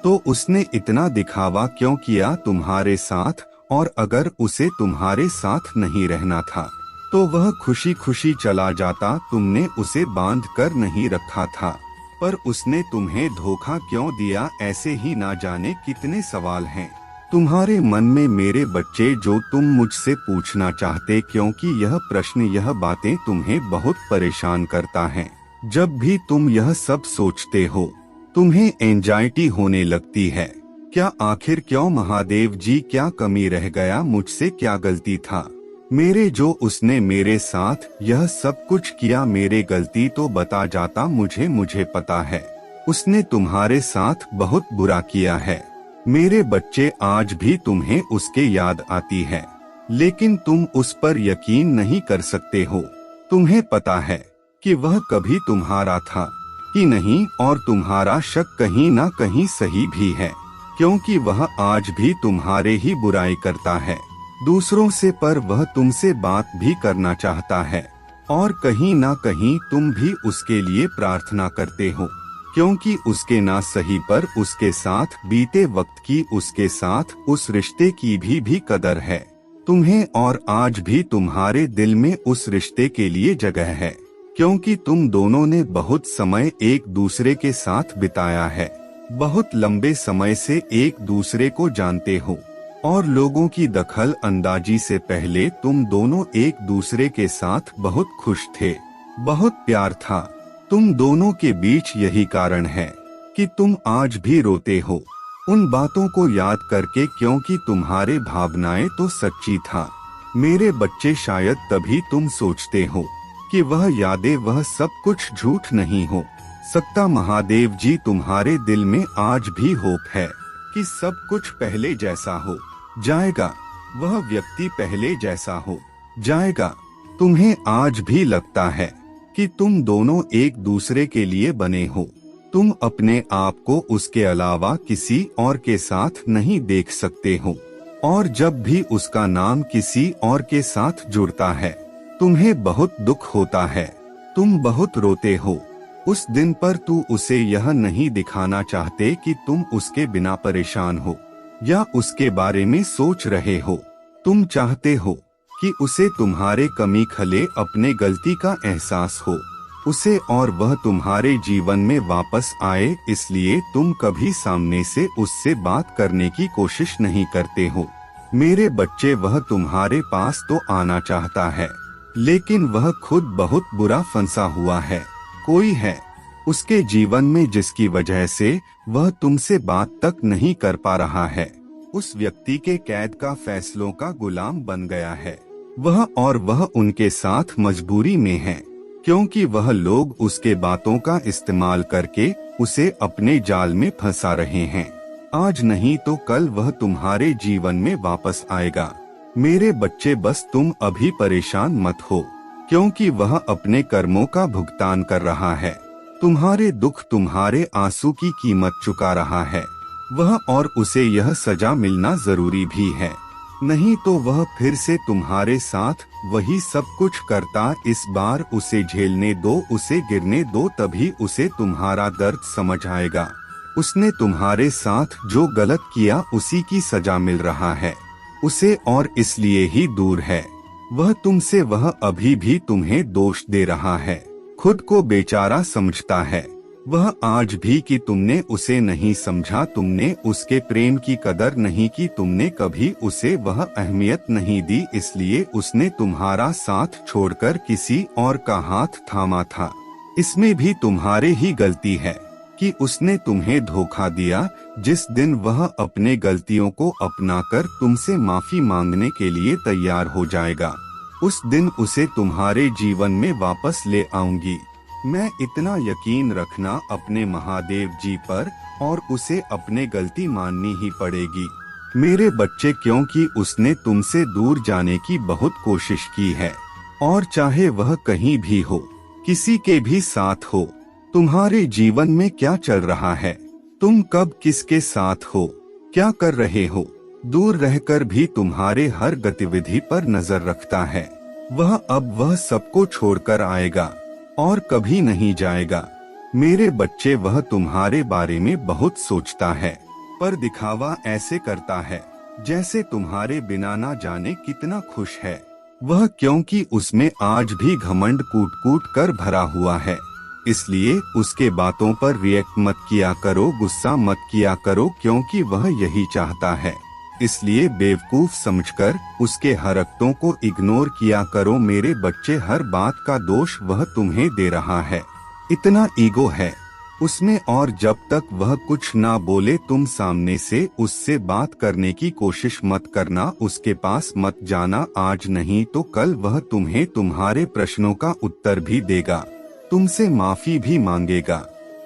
तो उसने इतना दिखावा क्यों किया तुम्हारे साथ, और अगर उसे तुम्हारे साथ नहीं रहना था तो वह खुशी खुशी चला जाता। तुमने उसे बांध कर नहीं रखा था, पर उसने तुम्हें धोखा क्यों दिया। ऐसे ही ना जाने कितने सवाल हैं तुम्हारे मन में मेरे बच्चे, जो तुम मुझसे पूछना चाहते, क्योंकि यह प्रश्न, यह बातें तुम्हें बहुत परेशान करता है। जब भी तुम यह सब सोचते हो तुम्हें एंजाइटी होने लगती है। क्या आखिर क्यों महादेव जी, क्या कमी रह गया मुझसे, क्या गलती था मेरे जो उसने मेरे साथ यह सब कुछ किया। मेरे गलती तो बता जाता, मुझे पता है उसने तुम्हारे साथ बहुत बुरा किया है। मेरे बच्चे, आज भी तुम्हें उसके याद आती है, लेकिन तुम उस पर यकीन नहीं कर सकते हो। तुम्हें पता है कि वह कभी तुम्हारा था कि नहीं, और तुम्हारा शक कहीं ना कहीं सही भी है, क्योंकि वह आज भी तुम्हारे ही बुराई करता है दूसरों से, पर वह तुमसे बात भी करना चाहता है और कहीं ना कहीं तुम भी उसके लिए प्रार्थना करते हो, क्योंकि उसके ना सही पर उसके साथ बीते वक्त की, उसके साथ उस रिश्ते की भी कदर है तुम्हें, और आज भी तुम्हारे दिल में उस रिश्ते के लिए जगह है, क्योंकि तुम दोनों ने बहुत समय एक दूसरे के साथ बिताया है। बहुत लंबे समय से एक दूसरे को जानते हो और लोगों की दखल अंदाजी से पहले तुम दोनों एक दूसरे के साथ बहुत खुश थे, बहुत प्यार था तुम दोनों के बीच। यही कारण है कि तुम आज भी रोते हो उन बातों को याद करके, क्योंकि तुम्हारे भावनाएं तो सच्ची था। मेरे बच्चे, शायद तभी तुम सोचते हो कि वह यादें, वह सब कुछ झूठ नहीं हो सकता। महादेव जी, तुम्हारे दिल में आज भी होप है कि सब कुछ पहले जैसा हो जाएगा, वह व्यक्ति पहले जैसा हो जाएगा। तुम्हें आज भी लगता है कि तुम दोनों एक दूसरे के लिए बने हो। तुम अपने आप को उसके अलावा किसी और के साथ नहीं देख सकते हो, और जब भी उसका नाम किसी और के साथ जुड़ता है तुम्हें बहुत दुख होता है, तुम बहुत रोते हो उस दिन पर। तू उसे यह नहीं दिखाना चाहते कि तुम उसके बिना परेशान हो या उसके बारे में सोच रहे हो। तुम चाहते हो कि उसे तुम्हारे कमी खले, अपने गलती का एहसास हो उसे, और वह तुम्हारे जीवन में वापस आए। इसलिए तुम कभी सामने से उससे बात करने की कोशिश नहीं करते हो। मेरे बच्चे, वह तुम्हारे पास तो आना चाहता है, लेकिन वह खुद बहुत बुरा फंसा हुआ है। कोई है उसके जीवन में जिसकी वजह से वह तुमसे बात तक नहीं कर पा रहा है। उस व्यक्ति के कैद का, फैसलों का गुलाम बन गया है वह उनके साथ मजबूरी में है, क्योंकि वह लोग उसके बातों का इस्तेमाल करके उसे अपने जाल में फंसा रहे हैं। आज नहीं तो कल वह तुम्हारे जीवन में वापस आएगा। मेरे बच्चे, बस तुम अभी परेशान मत हो, क्योंकि वह अपने कर्मों का भुगतान कर रहा है। तुम्हारे दुख, तुम्हारे आंसू की कीमत चुका रहा है वह, और उसे यह सजा मिलना जरूरी भी है। नहीं तो वह फिर से तुम्हारे साथ वही सब कुछ करता। इस बार उसे झेलने दो, उसे गिरने दो, तभी उसे तुम्हारा दर्द समझ आएगा। उसने तुम्हारे साथ जो गलत किया उसी की सजा मिल रहा है उसे, और इसलिए ही दूर है वह तुमसे। वह अभी भी तुम्हें दोष दे रहा है, खुद को बेचारा समझता है वह आज भी कि तुमने उसे नहीं समझा, तुमने उसके प्रेम की कदर नहीं की, तुमने कभी उसे वह अहमियत नहीं दी, इसलिए उसने तुम्हारा साथ छोड़कर किसी और का हाथ थामा था। इसमें भी तुम्हारे ही गलती है कि उसने तुम्हें धोखा दिया। जिस दिन वह अपने गलतियों को अपनाकर तुमसे माफी मांगने के लिए तैयार हो जाएगा, उस दिन उसे तुम्हारे जीवन में वापस ले आऊंगी मैं। इतना यकीन रखना अपने महादेव जी पर, और उसे अपने गलती माननी ही पड़ेगी मेरे बच्चे, क्योंकि उसने तुमसे दूर जाने की बहुत कोशिश की है। और चाहे वह कहीं भी हो, किसी के भी साथ हो, तुम्हारे जीवन में क्या चल रहा है, तुम कब किसके साथ हो, क्या कर रहे हो, दूर रहकर भी तुम्हारे हर गतिविधि पर नजर रखता है वह। अब वह सबको छोड़कर आएगा और कभी नहीं जाएगा मेरे बच्चे। वह तुम्हारे बारे में बहुत सोचता है, पर दिखावा ऐसे करता है जैसे तुम्हारे बिना ना जाने कितना खुश है वह, क्योंकि उसमें आज भी घमंड कूट कूट कर भरा हुआ है। इसलिए उसके बातों पर रिएक्ट मत किया करो, गुस्सा मत किया करो, क्योंकि वह यही चाहता है। इसलिए बेवकूफ समझकर उसके हरकतों को इग्नोर किया करो मेरे बच्चे। हर बात का दोष वह तुम्हें दे रहा है, इतना ईगो है उसमें, और जब तक वह कुछ ना बोले तुम सामने से उससे बात करने की कोशिश मत करना, उसके पास मत जाना। आज नहीं तो कल वह तुम्हें तुम्हारे प्रश्नों का उत्तर भी देगा, तुमसे माफी भी मांगेगा,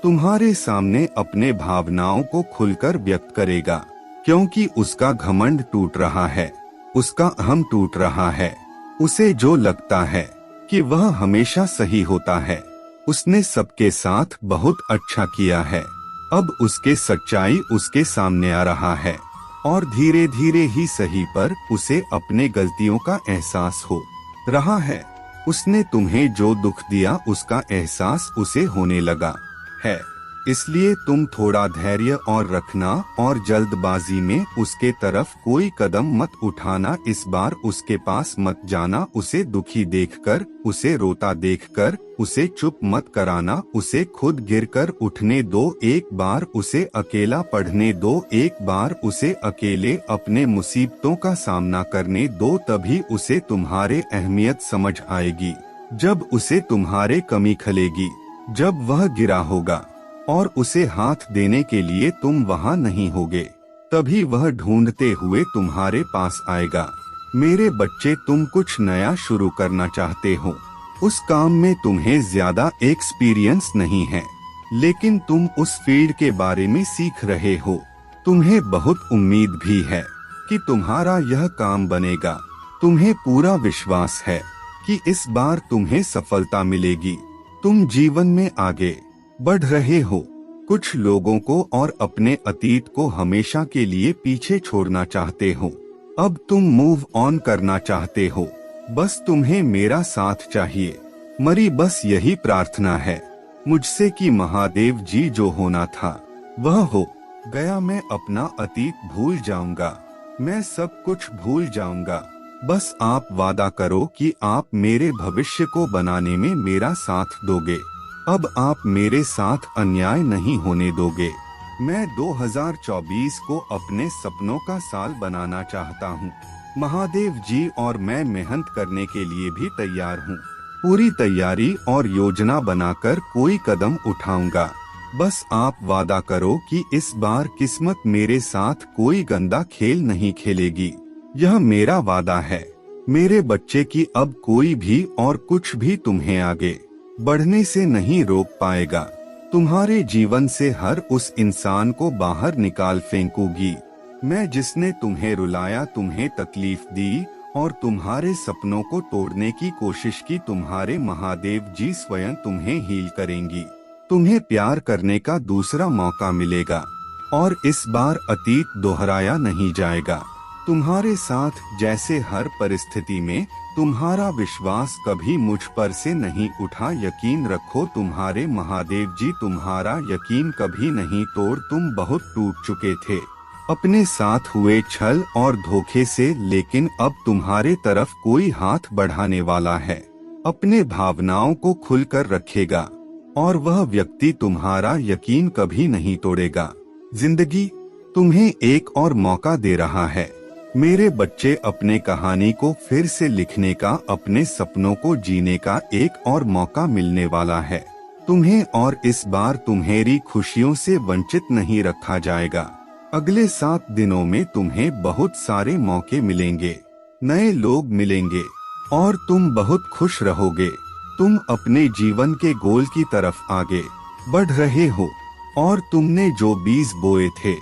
तुम्हारे सामने अपने भावनाओं को खुलकर व्यक्त करेगा, क्योंकि उसका घमंड टूट रहा है, उसका अहम टूट रहा है। उसे जो लगता है कि वह हमेशा सही होता है, उसने सबके साथ बहुत अच्छा किया है, अब उसके सच्चाई उसके सामने आ रहा है, और धीरे धीरे ही सही पर उसे अपने गलतियों का एहसास हो रहा है। उसने तुम्हें जो दुख दिया उसका एहसास उसे होने लगा है। इसलिए तुम थोड़ा धैर्य और रखना, और जल्दबाजी में उसके तरफ कोई कदम मत उठाना। इस बार उसके पास मत जाना, उसे दुखी देखकर, उसे रोता देखकर उसे चुप मत कराना, उसे खुद गिरकर उठने दो, एक बार उसे अकेला पढ़ने दो, एक बार उसे अकेले अपने मुसीबतों का सामना करने दो, तभी उसे तुम्हारे अहमियत समझ आएगी। जब उसे तुम्हारे कमी खलेगी, जब वह गिरा होगा और उसे हाथ देने के लिए तुम वहाँ नहीं होगे, तभी वह ढूंढते हुए तुम्हारे पास आएगा। मेरे बच्चे, तुम कुछ नया शुरू करना चाहते हो, उस काम में तुम्हें ज्यादा एक्सपीरियंस नहीं है, लेकिन तुम उस फील्ड के बारे में सीख रहे हो, तुम्हें बहुत उम्मीद भी है कि तुम्हारा यह काम बनेगा। तुम्हें पूरा विश्वास है कि इस बार तुम्हें सफलता मिलेगी। तुम जीवन में आगे बढ़ रहे हो। कुछ लोगों को और अपने अतीत को हमेशा के लिए पीछे छोड़ना चाहते हो, अब तुम मूव ऑन करना चाहते हो। बस तुम्हें मेरा साथ चाहिए। मरी बस यही प्रार्थना है मुझसे कि महादेव जी जो होना था वह हो गया। मैं अपना अतीत भूल जाऊंगा, मैं सब कुछ भूल जाऊंगा। बस आप वादा करो कि आप मेरे भविष्य को बनाने में मेरा साथ दोगे। अब आप मेरे साथ अन्याय नहीं होने दोगे। मैं 2024 को अपने सपनों का साल बनाना चाहता हूँ महादेव जी, और मैं मेहनत करने के लिए भी तैयार हूँ। पूरी तैयारी और योजना बनाकर कोई कदम उठाऊंगा। बस आप वादा करो कि इस बार किस्मत मेरे साथ कोई गंदा खेल नहीं खेलेगी। यह मेरा वादा है मेरे बच्चे की अब कोई भी और कुछ भी तुम्हें आगे बढ़ने से नहीं रोक पाएगा। तुम्हारे जीवन से हर उस इंसान को बाहर निकाल फेंकूंगी मैं जिसने तुम्हें रुलाया, तुम्हें तकलीफ दी और तुम्हारे सपनों को तोड़ने की कोशिश की। तुम्हारे महादेव जी स्वयं तुम्हें हील करेंगी। तुम्हें प्यार करने का दूसरा मौका मिलेगा और इस बार अतीत दोहराया नहीं जाएगा। तुम्हारे साथ जैसे हर परिस्थिति में तुम्हारा विश्वास कभी मुझ पर से नहीं उठा। यकीन रखो तुम्हारे महादेव जी तुम्हारा यकीन कभी नहीं तोड़। तुम बहुत टूट चुके थे अपने साथ हुए छल और धोखे से, लेकिन अब तुम्हारे तरफ कोई हाथ बढ़ाने वाला है, अपने भावनाओं को खुलकर रखेगा और वह व्यक्ति तुम्हारा यकीन कभी नहीं तोड़ेगा। जिंदगी तुम्हें एक और मौका दे रहा है मेरे बच्चे। अपने कहानी को फिर से लिखने का, अपने सपनों को जीने का एक और मौका मिलने वाला है तुम्हें, और इस बार तुम्हारी खुशियों से वंचित नहीं रखा जाएगा। अगले 7 दिनों में तुम्हें बहुत सारे मौके मिलेंगे, नए लोग मिलेंगे और तुम बहुत खुश रहोगे। तुम अपने जीवन के गोल की तरफ आगे बढ़ रहे हो और तुमने जो बीज बोए थे,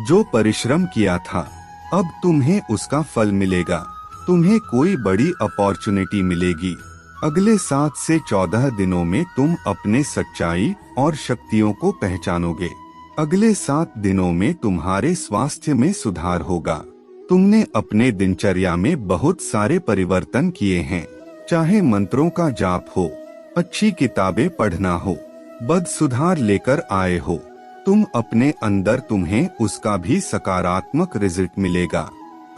जो परिश्रम किया था, अब तुम्हें उसका फल मिलेगा। तुम्हें कोई बड़ी अपॉर्चुनिटी मिलेगी। अगले 7 से 14 दिनों में तुम अपने सच्चाई और शक्तियों को पहचानोगे। अगले 7 दिनों में तुम्हारे स्वास्थ्य में सुधार होगा। तुमने अपने दिनचर्या में बहुत सारे परिवर्तन किए हैं, चाहे मंत्रों का जाप हो, अच्छी किताबें पढ़ना हो, बद सुधार लेकर आए हो तुम अपने अंदर, तुम्हें उसका भी सकारात्मक रिजल्ट मिलेगा।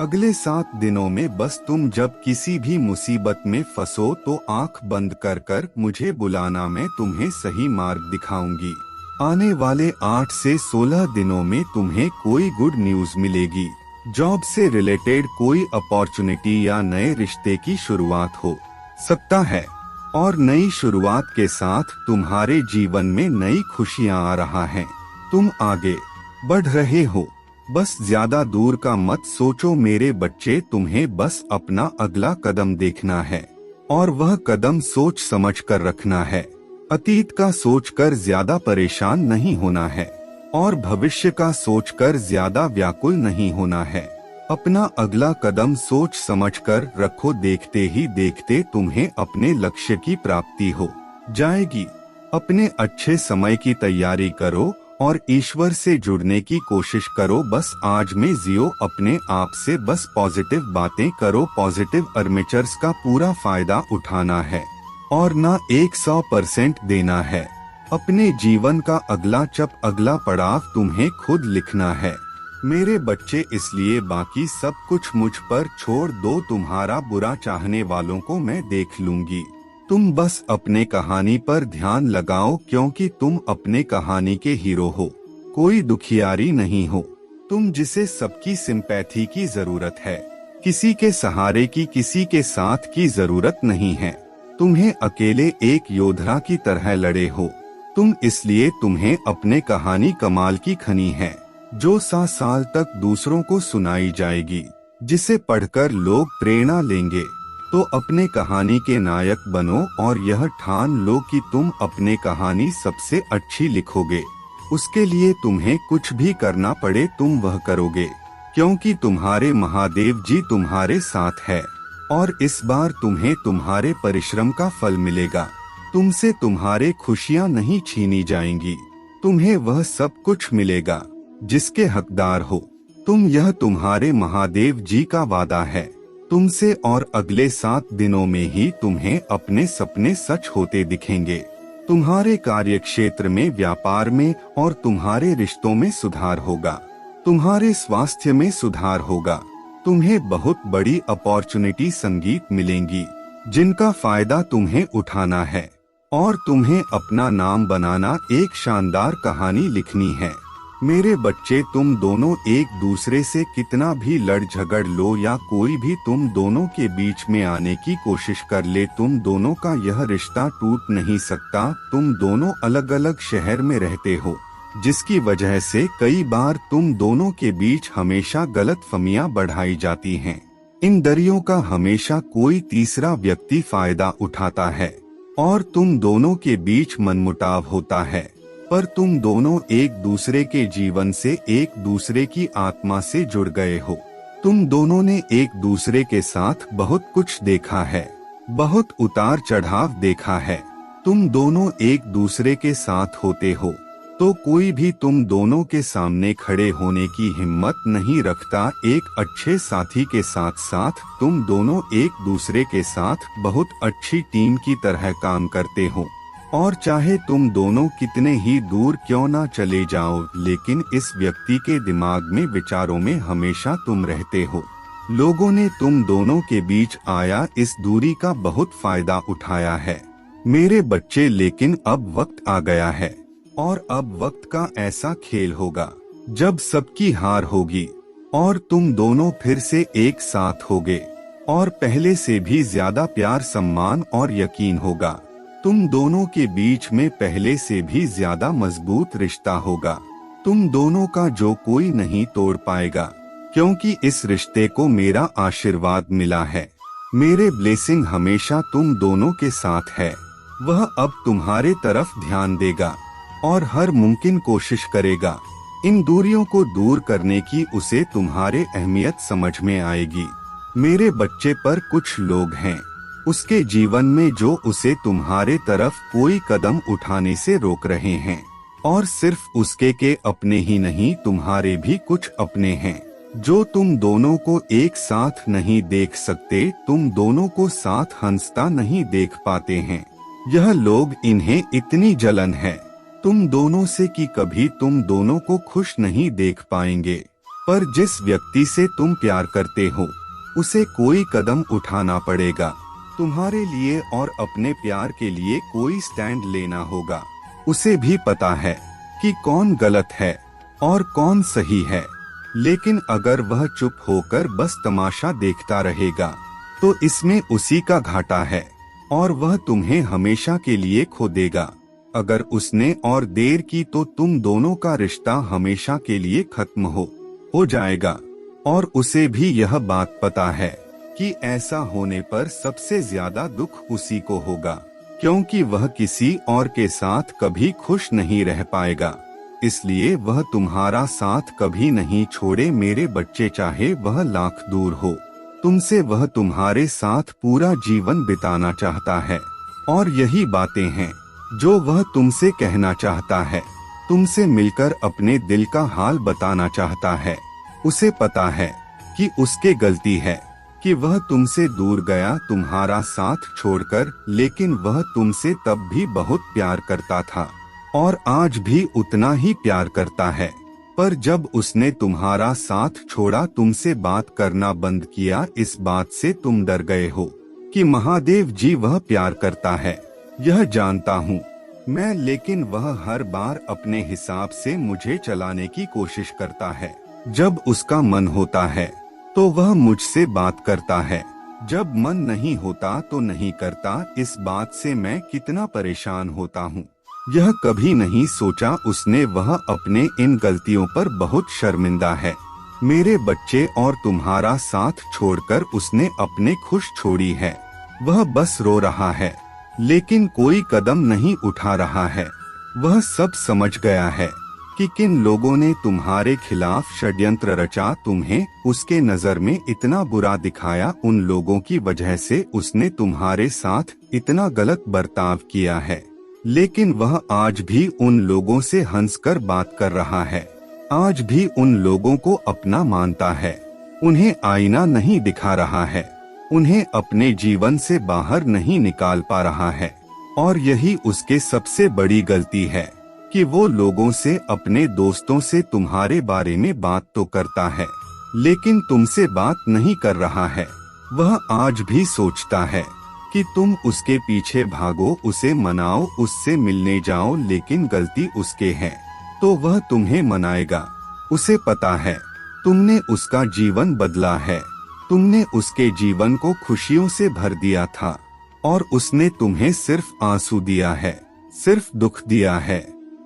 अगले 7 दिनों में बस तुम जब किसी भी मुसीबत में फंसो तो आंख बंद कर कर मुझे बुलाना, मैं तुम्हें सही मार्ग दिखाऊंगी। आने वाले 8 से 16 दिनों में तुम्हें कोई गुड न्यूज मिलेगी। जॉब से रिलेटेड कोई अपॉर्चुनिटी या नए रिश्ते की शुरुआत हो सकता है और नई शुरुआत के साथ तुम्हारे जीवन में नई खुशियां आ रहा है। तुम आगे बढ़ रहे हो, बस ज्यादा दूर का मत सोचो मेरे बच्चे। तुम्हें बस अपना अगला कदम देखना है और वह कदम सोच समझ कर रखना है। अतीत का सोचकर ज्यादा परेशान नहीं होना है और भविष्य का सोचकर ज्यादा व्याकुल नहीं होना है। अपना अगला कदम सोच समझकर रखो, देखते ही देखते तुम्हें अपने लक्ष्य की प्राप्ति हो जाएगी। अपने अच्छे समय की तैयारी करो और ईश्वर से जुड़ने की कोशिश करो। बस आज में जियो अपने आप से, बस पॉजिटिव बातें करो। पॉजिटिव अर्मेचर्स का पूरा फायदा उठाना है और ना 100% देना है। अपने जीवन का अगला अगला पड़ाव तुम्हें खुद लिखना है मेरे बच्चे, इसलिए बाकी सब कुछ मुझ पर छोड़ दो। तुम्हारा बुरा चाहने वालों को मैं देख लूंगी। तुम बस अपने कहानी पर ध्यान लगाओ, क्योंकि तुम अपने कहानी के हीरो हो, कोई दुखियारी नहीं हो। तुम जिसे सबकी सिंपैथी की जरूरत है, किसी के सहारे की, किसी के साथ की जरूरत नहीं है। तुम्हें अकेले एक योद्धा की तरह लड़े हो तुम, इसलिए तुम्हें अपने कहानी कमाल की खनी है, जो 7 साल तक दूसरों को सुनाई जाएगी, जिसे पढ़कर लोग प्रेरणा लेंगे। तो अपने कहानी के नायक बनो और यह ठान लो कि तुम अपने कहानी सबसे अच्छी लिखोगे। उसके लिए तुम्हें कुछ भी करना पड़े तुम वह करोगे, क्योंकि तुम्हारे महादेव जी तुम्हारे साथ है और इस बार तुम्हें तुम्हारे परिश्रम का फल मिलेगा। तुमसे तुम्हारे खुशियां नहीं छीनी जाएंगी, तुम्हें वह सब कुछ मिलेगा जिसके हकदार हो तुम। यह तुम्हारे महादेव जी का वादा है तुमसे, और अगले 7 दिनों में ही तुम्हें अपने सपने सच होते दिखेंगे। तुम्हारे कार्य क्षेत्र में, व्यापार में और तुम्हारे रिश्तों में सुधार होगा। तुम्हारे स्वास्थ्य में सुधार होगा। तुम्हें बहुत बड़ी अपॉर्चुनिटी संगीत मिलेंगी, जिनका फायदा तुम्हें उठाना है और तुम्हें अपना नाम बनाना, एक शानदार कहानी लिखनी है मेरे बच्चे। तुम दोनों एक दूसरे से कितना भी लड़ झगड़ लो या कोई भी तुम दोनों के बीच में आने की कोशिश कर ले, तुम दोनों का यह रिश्ता टूट नहीं सकता। तुम दोनों अलग अलग शहर में रहते हो, जिसकी वजह से कई बार तुम दोनों के बीच हमेशा गलतफहमियां बढ़ाई जाती हैं। इन दरियों का हमेशा कोई तीसरा व्यक्ति फायदा उठाता है और तुम दोनों के बीच मनमुटाव होता है, पर तुम दोनों एक दूसरे के जीवन से, एक दूसरे की आत्मा से जुड़ गए हो। तुम दोनों ने एक दूसरे के साथ बहुत कुछ देखा है, बहुत उतार चढ़ाव देखा है। तुम दोनों एक दूसरे के साथ होते हो तो कोई भी तुम दोनों के सामने खड़े होने की हिम्मत नहीं रखता। एक अच्छे साथी के साथ साथ तुम दोनों एक दूसरे के साथ बहुत अच्छी टीम की तरह काम करते हो, और चाहे तुम दोनों कितने ही दूर क्यों ना चले जाओ, लेकिन इस व्यक्ति के दिमाग में, विचारों में हमेशा तुम रहते हो। लोगों ने तुम दोनों के बीच आया इस दूरी का बहुत फायदा उठाया है मेरे बच्चे, लेकिन अब वक्त आ गया है और अब वक्त का ऐसा खेल होगा जब सबकी हार होगी और तुम दोनों फिर से एक साथ होगे और पहले से भी ज्यादा प्यार, सम्मान और यकीन होगा। तुम दोनों के बीच में पहले से भी ज्यादा मजबूत रिश्ता होगा। तुम दोनों का जो कोई नहीं तोड़ पाएगा, क्योंकि इस रिश्ते को मेरा आशीर्वाद मिला है। मेरे ब्लेसिंग हमेशा तुम दोनों के साथ है। वह अब तुम्हारे तरफ ध्यान देगा और हर मुमकिन कोशिश करेगा। इन दूरियों को दूर करने की उसे तुम्हारे अहमियत समझ में आएगी। मेरे बच्चे, पर कुछ लोग हैं उसके जीवन में जो उसे तुम्हारे तरफ कोई कदम उठाने से रोक रहे हैं, और सिर्फ उसके के अपने ही नहीं, तुम्हारे भी कुछ अपने हैं जो तुम दोनों को एक साथ नहीं देख सकते, तुम दोनों को साथ हंसता नहीं देख पाते हैं। यह लोग, इन्हें इतनी जलन है तुम दोनों से कि कभी तुम दोनों को खुश नहीं देख पाएंगे। पर जिस व्यक्ति से तुम प्यार करते हो उसे कोई कदम उठाना पड़ेगा। तुम्हारे लिए और अपने प्यार के लिए कोई स्टैंड लेना होगा। उसे भी पता है कि कौन गलत है और कौन सही है, लेकिन अगर वह चुप होकर बस तमाशा देखता रहेगा तो इसमें उसी का घाटा है और वह तुम्हें हमेशा के लिए खो देगा। अगर उसने और देर की तो तुम दोनों का रिश्ता हमेशा के लिए खत्म हो जाएगा। और उसे भी यह बात पता है कि ऐसा होने पर सबसे ज्यादा दुख उसी को होगा, क्योंकि वह किसी और के साथ कभी खुश नहीं रह पाएगा। इसलिए वह तुम्हारा साथ कभी नहीं छोड़े मेरे बच्चे, चाहे वह लाख दूर हो तुमसे, वह तुम्हारे साथ पूरा जीवन बिताना चाहता है। और यही बातें हैं जो वह तुमसे कहना चाहता है, तुमसे मिलकर अपने दिल का हाल बताना चाहता है। उसे पता है कि उसके गलती है कि वह तुमसे दूर गया तुम्हारा साथ छोड़कर, लेकिन वह तुमसे तब भी बहुत प्यार करता था और आज भी उतना ही प्यार करता है। पर जब उसने तुम्हारा साथ छोड़ा, तुमसे बात करना बंद किया, इस बात से तुम डर गए हो कि महादेव जी वह प्यार करता है, यह जानता हूँ मैं, लेकिन वह हर बार अपने हिसाब से मुझे चलाने की कोशिश करता है। जब उसका मन होता है तो वह मुझसे बात करता है, जब मन नहीं होता तो नहीं करता। इस बात से मैं कितना परेशान होता हूँ, यह कभी नहीं सोचा उसने वह अपने इन गलतियों पर बहुत शर्मिंदा है मेरे बच्चे, और तुम्हारा साथ छोड़कर उसने अपने खुश छोड़ी है। वह बस रो रहा है, लेकिन कोई कदम नहीं उठा रहा है। वह सब समझ गया है कि किन लोगों ने तुम्हारे खिलाफ षड्यंत्र रचा, तुम्हें उसके नजर में इतना बुरा दिखाया। उन लोगों की वजह से उसने तुम्हारे साथ इतना गलत बर्ताव किया है, लेकिन वह आज भी उन लोगों से हंसकर बात कर रहा है, आज भी उन लोगों को अपना मानता है, उन्हें आईना नहीं दिखा रहा है, उन्हें अपने जीवन से बाहर नहीं निकाल पा रहा है। और यही उसके सबसे बड़ी गलती है कि वो लोगों से, अपने दोस्तों से तुम्हारे बारे में बात तो करता है, लेकिन तुमसे बात नहीं कर रहा है। वह आज भी सोचता है कि तुम उसके पीछे भागो, उसे मनाओ, उससे मिलने जाओ, लेकिन गलती उसके है तो वह तुम्हें मनाएगा। उसे पता है तुमने उसका जीवन बदला है, तुमने उसके जीवन को खुशियों से भर दिया था और उसने तुम्हें सिर्फ आंसू दिया है, सिर्फ दुख दिया है।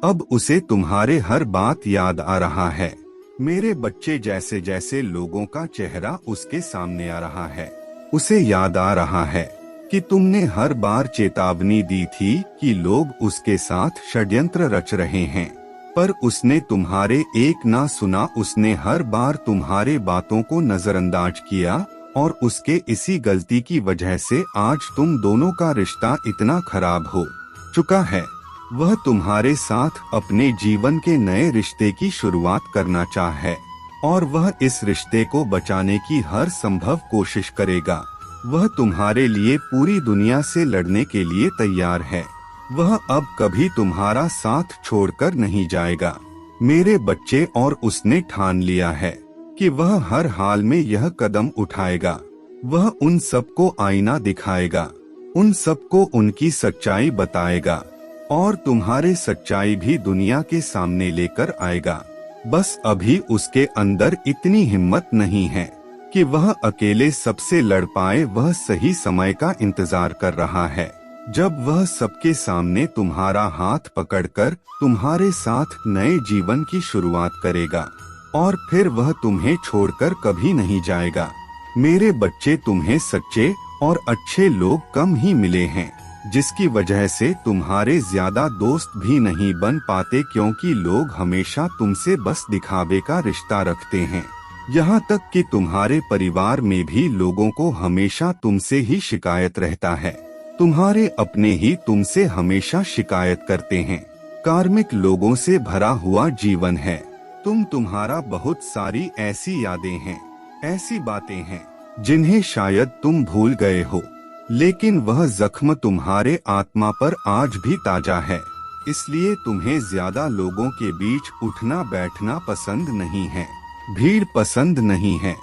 अब उसे तुम्हारे हर बात याद आ रहा है मेरे बच्चे। जैसे जैसे लोगों का चेहरा उसके सामने आ रहा है, उसे याद आ रहा है कि तुमने हर बार चेतावनी दी थी कि लोग उसके साथ षड्यंत्र रच रहे हैं। पर उसने तुम्हारे एक ना सुना। उसने हर बार तुम्हारे बातों को नजरअंदाज किया और उसके इसी गलती की वजह से आज तुम दोनों का रिश्ता इतना खराब हो चुका है। वह तुम्हारे साथ अपने जीवन के नए रिश्ते की शुरुआत करना चाहे और वह इस रिश्ते को बचाने की हर संभव कोशिश करेगा। वह तुम्हारे लिए पूरी दुनिया से लड़ने के लिए तैयार है। वह अब कभी तुम्हारा साथ छोड़कर नहीं जाएगा मेरे बच्चे, और उसने ठान लिया है कि वह हर हाल में यह कदम उठाएगा। वह उन सबको आईना दिखाएगा, उन सबको उनकी सच्चाई बताएगा और तुम्हारे सच्चाई भी दुनिया के सामने लेकर आएगा। बस अभी उसके अंदर इतनी हिम्मत नहीं है कि वह अकेले सबसे लड़ पाए। वह सही समय का इंतजार कर रहा है जब वह सबके सामने तुम्हारा हाथ पकड़कर तुम्हारे साथ नए जीवन की शुरुआत करेगा और फिर वह तुम्हें छोड़कर कभी नहीं जाएगा। मेरे बच्चे, तुम्हें सच्चे और अच्छे लोग कम ही मिले हैं, जिसकी वजह से तुम्हारे ज्यादा दोस्त भी नहीं बन पाते, क्योंकि लोग हमेशा तुमसे बस दिखावे का रिश्ता रखते हैं। यहाँ तक कि तुम्हारे परिवार में भी लोगों को हमेशा तुमसे ही शिकायत रहता है। तुम्हारे अपने ही तुमसे हमेशा शिकायत करते हैं। कार्मिक लोगों से भरा हुआ जीवन है। तुम्हारा बहुत सारी ऐसी यादें हैं, ऐसी बातें हैं जिन्हें शायद तुम भूल गए हो, लेकिन वह जख्म तुम्हारे आत्मा पर आज भी ताजा है। इसलिए तुम्हें ज्यादा लोगों के बीच उठना बैठना पसंद नहीं है, भीड़ पसंद नहीं है,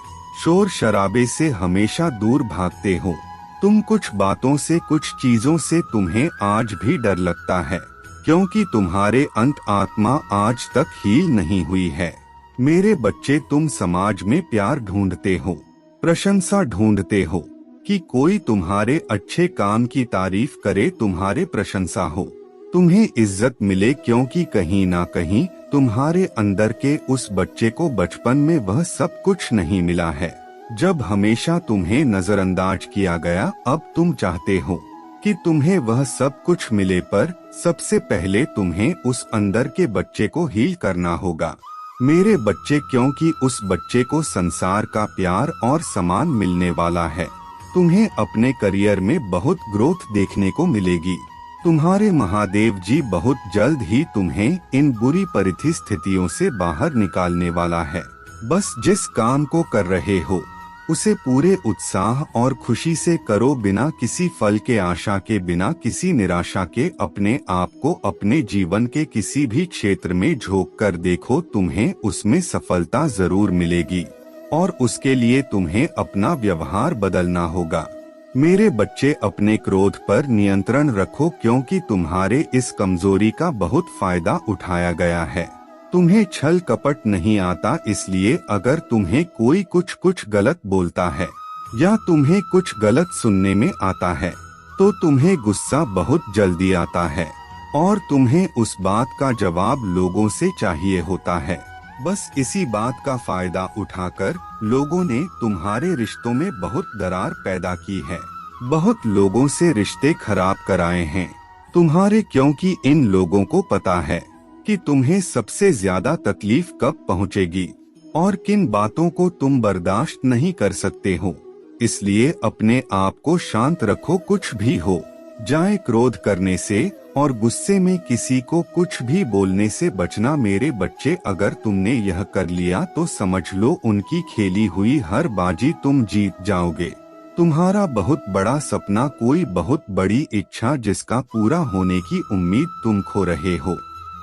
शोर शराबे से हमेशा दूर भागते हो। तुम कुछ बातों से, कुछ चीजों से तुम्हें आज भी डर लगता है, क्योंकि तुम्हारे अंत आत्मा आज तक हील नहीं हुई है। मेरे बच्चे, तुम समाज में प्यार ढूंढते हो, प्रशंसा ढूंढते हो कि कोई तुम्हारे अच्छे काम की तारीफ करे, तुम्हारे प्रशंसा हो, तुम्हें इज्जत मिले, क्योंकि कहीं ना कहीं तुम्हारे अंदर के उस बच्चे को बचपन में वह सब कुछ नहीं मिला है। जब हमेशा तुम्हें नजरअंदाज किया गया, अब तुम चाहते हो कि तुम्हें वह सब कुछ मिले, पर सबसे पहले तुम्हें उस अंदर के बच्चे को हील करना होगा मेरे बच्चे, क्योंकि उस बच्चे को संसार का प्यार और सम्मान मिलने वाला है। तुम्हें अपने करियर में बहुत ग्रोथ देखने को मिलेगी। तुम्हारे महादेव जी बहुत जल्द ही तुम्हें इन बुरी परिस्थितियों से बाहर निकालने वाला है। बस जिस काम को कर रहे हो उसे पूरे उत्साह और खुशी से करो, बिना किसी फल के आशा के, बिना किसी निराशा के। अपने आप को अपने जीवन के किसी भी क्षेत्र में झोंक कर देखो, तुम्हें उसमें सफलता जरूर मिलेगी और उसके लिए तुम्हें अपना व्यवहार बदलना होगा। मेरे बच्चे, अपने क्रोध पर नियंत्रण रखो, क्योंकि तुम्हारे इस कमजोरी का बहुत फायदा उठाया गया है। तुम्हें छल कपट नहीं आता, इसलिए अगर तुम्हें कोई कुछ गलत बोलता है या तुम्हें कुछ गलत सुनने में आता है तो तुम्हें गुस्सा बहुत जल्दी आता है और तुम्हें उस बात का जवाब लोगों से चाहिए होता है। बस इसी बात का फायदा उठाकर लोगों ने तुम्हारे रिश्तों में बहुत दरार पैदा की है। बहुत लोगों से रिश्ते खराब कराए हैं तुम्हारे, क्योंकि इन लोगों को पता है कि तुम्हें सबसे ज्यादा तकलीफ कब पहुंचेगी और किन बातों को तुम बर्दाश्त नहीं कर सकते हो। इसलिए अपने आप को शांत रखो, कुछ भी हो जाए क्रोध करने से और गुस्से में किसी को कुछ भी बोलने से बचना मेरे बच्चे। अगर तुमने यह कर लिया तो समझ लो उनकी खेली हुई हर बाजी तुम जीत जाओगे। तुम्हारा बहुत बड़ा सपना, कोई बहुत बड़ी इच्छा जिसका पूरा होने की उम्मीद तुम खो रहे हो,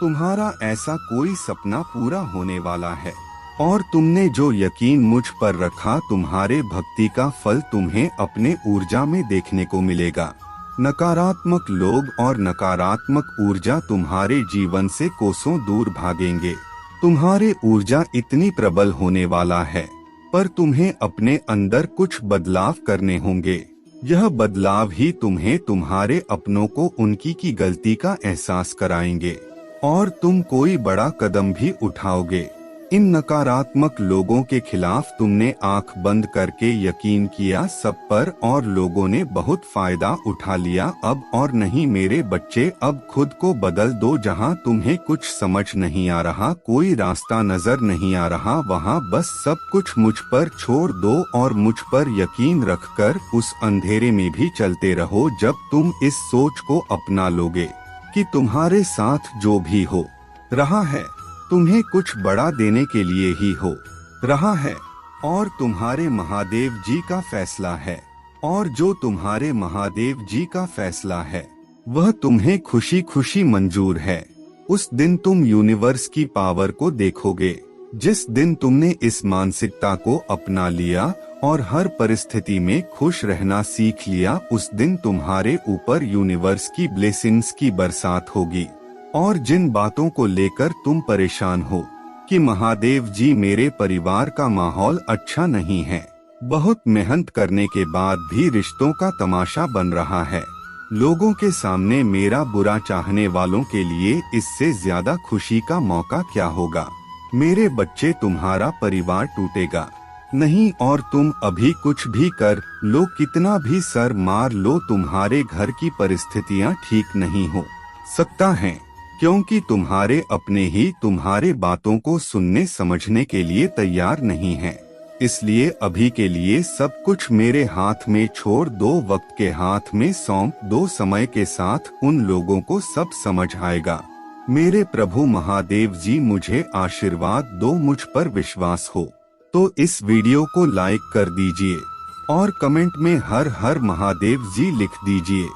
तुम्हारा ऐसा कोई सपना पूरा होने वाला है और तुमने जो यकीन मुझ पर रखा, तुम्हारे भक्ति का फल तुम्हें अपने ऊर्जा में देखने को मिलेगा। नकारात्मक लोग और नकारात्मक ऊर्जा तुम्हारे जीवन से कोसों दूर भागेंगे। तुम्हारे ऊर्जा इतनी प्रबल होने वाला है, पर तुम्हें अपने अंदर कुछ बदलाव करने होंगे। यह बदलाव ही तुम्हें तुम्हारे अपनों को उनकी की गलती का एहसास कराएंगे और तुम कोई बड़ा कदम भी उठाओगे इन नकारात्मक लोगों के खिलाफ तुमने आंख बंद करके यकीन किया सब पर, और लोगों ने बहुत फायदा उठा लिया। अब और नहीं मेरे बच्चे, अब खुद को बदल दो। जहां तुम्हें कुछ समझ नहीं आ रहा, कोई रास्ता नजर नहीं आ रहा, वहां बस सब कुछ मुझ पर छोड़ दो और मुझ पर यकीन रखकर उस अंधेरे में भी चलते रहो। जब तुम इस सोच को अपना लोगे कि तुम्हारे साथ जो भी हो रहा है तुम्हें कुछ बड़ा देने के लिए ही हो रहा है, और तुम्हारे महादेव जी का फैसला है, और जो तुम्हारे महादेव जी का फैसला है वह तुम्हें खुशी खुशी मंजूर है, उस दिन तुम यूनिवर्स की पावर को देखोगे। जिस दिन तुमने इस मानसिकता को अपना लिया और हर परिस्थिति में खुश रहना सीख लिया, उस दिन तुम्हारे ऊपर यूनिवर्स की ब्लेसिंग्स की बरसात होगी। और जिन बातों को लेकर तुम परेशान हो कि महादेव जी मेरे परिवार का माहौल अच्छा नहीं है, बहुत मेहनत करने के बाद भी रिश्तों का तमाशा बन रहा है, लोगों के सामने मेरा बुरा चाहने वालों के लिए इससे ज्यादा खुशी का मौका क्या होगा। मेरे बच्चे, तुम्हारा परिवार टूटेगा नहीं, और तुम अभी कुछ भी कर लो, कितना भी सर मार लो, तुम्हारे घर की परिस्थितियां ठीक नहीं हो सकता है, क्योंकि तुम्हारे अपने ही तुम्हारे बातों को सुनने समझने के लिए तैयार नहीं हैं। इसलिए अभी के लिए सब कुछ मेरे हाथ में छोड़ दो, वक्त के हाथ में सौंप दो, समय के साथ उन लोगों को सब समझ आएगा। मेरे प्रभु महादेव जी मुझे आशीर्वाद दो, मुझ पर विश्वास हो तो इस वीडियो को लाइक कर दीजिए और कमेंट में हर हर महादेव जी लिख दीजिए।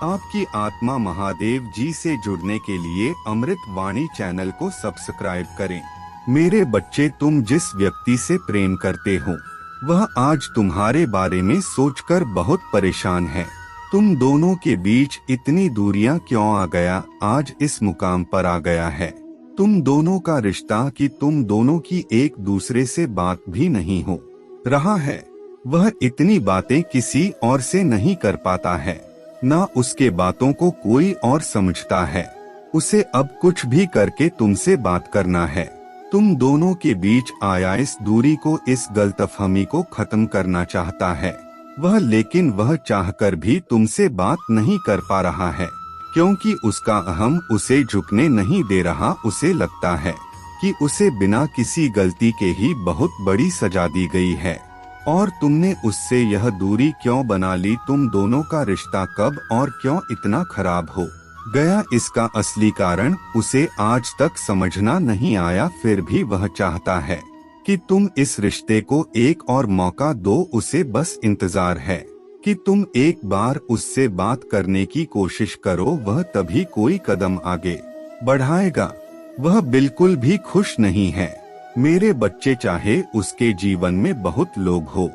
आपकी आत्मा महादेव जी से जुड़ने के लिए अमृत वाणी चैनल को सब्सक्राइब करें। मेरे बच्चे, तुम जिस व्यक्ति से प्रेम करते हो वह आज तुम्हारे बारे में सोचकर बहुत परेशान है। तुम दोनों के बीच इतनी दूरियां क्यों आ गया, आज इस मुकाम पर आ गया है तुम दोनों का रिश्ता कि तुम दोनों की एक दूसरे से बात भी नहीं हो रहा है। वह इतनी बातें किसी और से नहीं कर पाता है, ना उसके बातों को कोई और समझता है। उसे अब कुछ भी करके तुमसे बात करना है। तुम दोनों के बीच आया इस दूरी को, इस गलतफहमी को खत्म करना चाहता है वह, लेकिन वह चाहकर भी तुमसे बात नहीं कर पा रहा है, क्योंकि उसका अहम उसे झुकने नहीं दे रहा। उसे लगता है कि उसे बिना किसी गलती के ही बहुत बड़ी सजा दी गई है, और तुमने उससे यह दूरी क्यों बना ली। तुम दोनों का रिश्ता कब और क्यों इतना खराब हो गया, इसका असली कारण उसे आज तक समझना नहीं आया। फिर भी वह चाहता है कि तुम इस रिश्ते को एक और मौका दो। उसे बस इंतजार है कि तुम एक बार उससे बात करने की कोशिश करो, वह तभी कोई कदम आगे बढ़ाएगा। वह बिल्कुल भी खुश नहीं है। मेरे बच्चे, चाहे उसके जीवन में बहुत लोग हो,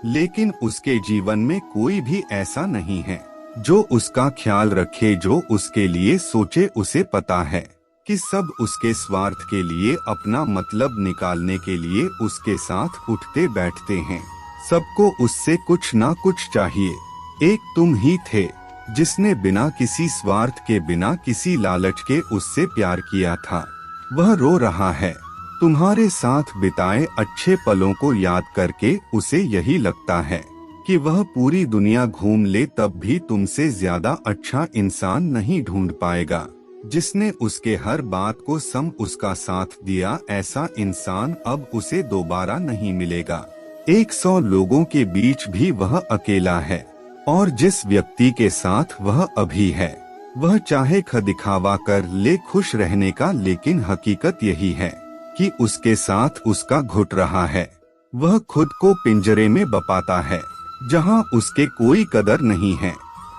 लेकिन उसके जीवन में कोई भी ऐसा नहीं है जो उसका ख्याल रखे, जो उसके लिए सोचे। उसे पता है कि सब उसके स्वार्थ के लिए, अपना मतलब निकालने के लिए उसके साथ उठते बैठते हैं। सबको उससे कुछ ना कुछ चाहिए। एक तुम ही थे जिसने बिना किसी स्वार्थ के, बिना किसी लालच के उससे प्यार किया था। वह रो रहा है तुम्हारे साथ बिताए अच्छे पलों को याद करके। उसे यही लगता है कि वह पूरी दुनिया घूम ले तब भी तुमसे ज्यादा अच्छा इंसान नहीं ढूंढ पाएगा, जिसने उसके हर बात को उसका साथ दिया। ऐसा इंसान अब उसे दोबारा नहीं मिलेगा। 100 लोगों के बीच भी वह अकेला है, और जिस व्यक्ति के साथ वह अभी है वह चाहे दिखावा कर ले खुश रहने का, लेकिन हकीकत यही है कि उसके साथ उसका घुट रहा है। वह खुद को पिंजरे में बपाता है जहां उसके कोई कदर नहीं है,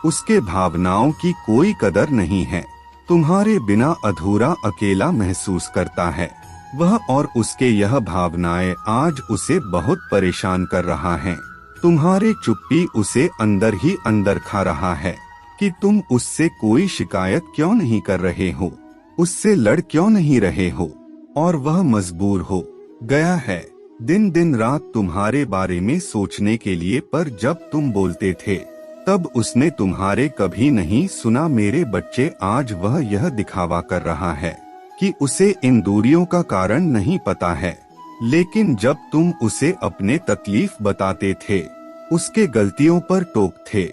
उसके भावनाओं की कोई कदर नहीं है। तुम्हारे बिना अधूरा अकेला महसूस करता है वह, और उसके यह भावनाएं आज उसे बहुत परेशान कर रहा है। तुम्हारे चुप्पी उसे अंदर ही अंदर खा रहा है कि तुम उससे कोई शिकायत क्यों नहीं कर रहे हो, उससे लड़ क्यों नहीं रहे हो, और वह मजबूर हो गया है दिन दिन रात तुम्हारे बारे में सोचने के लिए। पर जब तुम बोलते थे तब उसने तुम्हारे कभी नहीं सुना। मेरे बच्चे, आज वह यह दिखावा कर रहा है कि उसे इन दूरियों का कारण नहीं पता है, लेकिन जब तुम उसे अपने तकलीफ बताते थे, उसके गलतियों पर टोकते,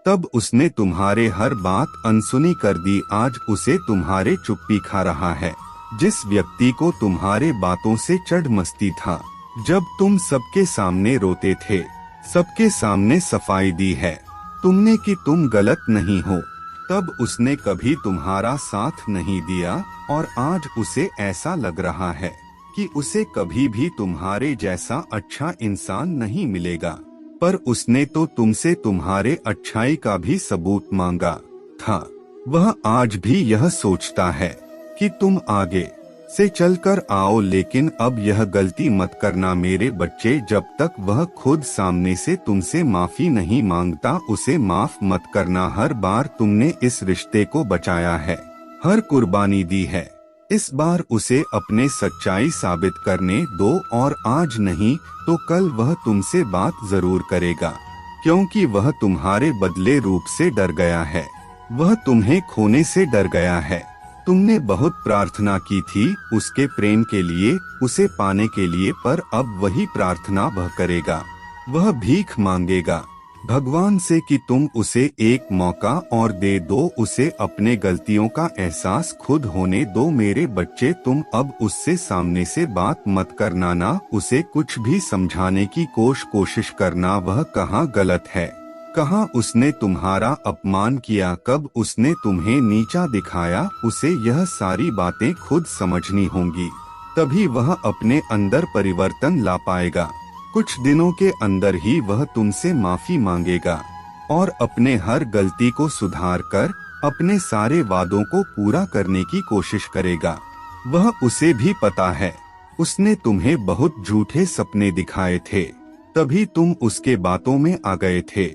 तब उसने तुम्हारे हर बात अनसुनी कर दी। आज उसे तुम्हारे चुप्पी खा रहा है। जिस व्यक्ति को तुम्हारे बातों से चढ़ मस्ती था, जब तुम सबके सामने रोते थे, सबके सामने सफाई दी है तुमने कि तुम गलत नहीं हो, तब उसने कभी तुम्हारा साथ नहीं दिया। और आज उसे ऐसा लग रहा है कि उसे कभी भी तुम्हारे जैसा अच्छा इंसान नहीं मिलेगा। पर उसने तो तुमसे तुम्हारे अच्छाई का भी सबूत मांगा था। वह आज भी यह सोचता है कि तुम आगे से चलकर आओ, लेकिन अब यह गलती मत करना मेरे बच्चे। जब तक वह खुद सामने से तुमसे माफी नहीं मांगता, उसे माफ मत करना। हर बार तुमने इस रिश्ते को बचाया है, हर कुर्बानी दी है। इस बार उसे अपने सच्चाई साबित करने दो, और आज नहीं तो कल वह तुमसे बात जरूर करेगा, क्योंकि वह तुम्हारे बदले रूप से डर गया है। वह तुम्हें खोने से डर गया है। तुमने बहुत प्रार्थना की थी उसके प्रेम के लिए, उसे पाने के लिए, पर अब वही प्रार्थना वह करेगा। वह भीख मांगेगा भगवान से कि तुम उसे एक मौका और दे दो, उसे अपने गलतियों का एहसास खुद होने दो। मेरे बच्चे, तुम अब उससे सामने से बात मत करना, ना उसे कुछ भी समझाने की कोशिश करना। वह कहाँ गलत है, कहाँ उसने तुम्हारा अपमान किया, कब उसने तुम्हें नीचा दिखाया, उसे यह सारी बातें खुद समझनी होंगी। तभी वह अपने अंदर परिवर्तन ला पाएगा। कुछ दिनों के अंदर ही वह तुमसे माफी मांगेगा और अपने हर गलती को सुधार कर अपने सारे वादों को पूरा करने की कोशिश करेगा। वह उसे भी पता है, उसने तुम्हें बहुत झूठे सपने दिखाए थे, तभी तुम उसके बातों में आ गए थे।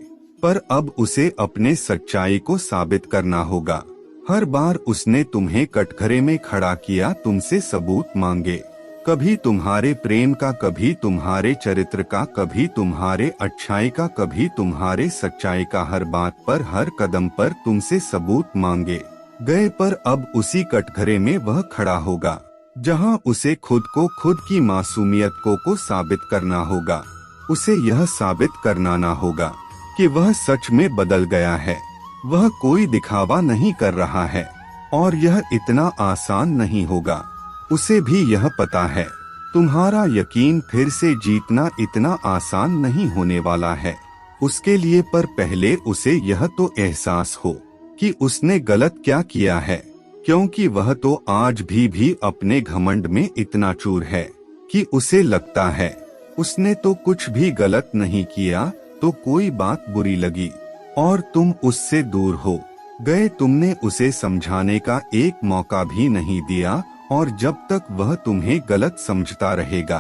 पर अब उसे अपने सच्चाई को साबित करना होगा। हर बार उसने तुम्हें कटघरे में खड़ा किया, तुमसे सबूत मांगे, कभी तुम्हारे प्रेम का, कभी तुम्हारे चरित्र का, कभी तुम्हारे अच्छाई का, कभी तुम्हारे सच्चाई का। हर बात पर, हर कदम पर तुमसे सबूत मांगे गए, पर अब उसी कटघरे में वह खड़ा होगा, जहां उसे खुद को, खुद की मासूमियत को साबित करना होगा। उसे यह साबित करना ना होगा कि वह सच में बदल गया है। वह कोई दिखावा नहीं कर रहा है, और यह इतना आसान नहीं होगा। उसे भी यह पता है, तुम्हारा यकीन फिर से जीतना इतना आसान नहीं होने वाला है उसके लिए। पर पहले उसे यह तो एहसास हो कि उसने गलत क्या किया है, क्योंकि वह तो आज भी अपने घमंड में इतना चूर है कि उसे लगता है उसने तो कुछ भी गलत नहीं किया, तो कोई बात बुरी लगी और तुम उससे दूर हो गए। तुमने उसे समझाने का एक मौका भी नहीं दिया, और जब तक वह तुम्हें गलत समझता रहेगा,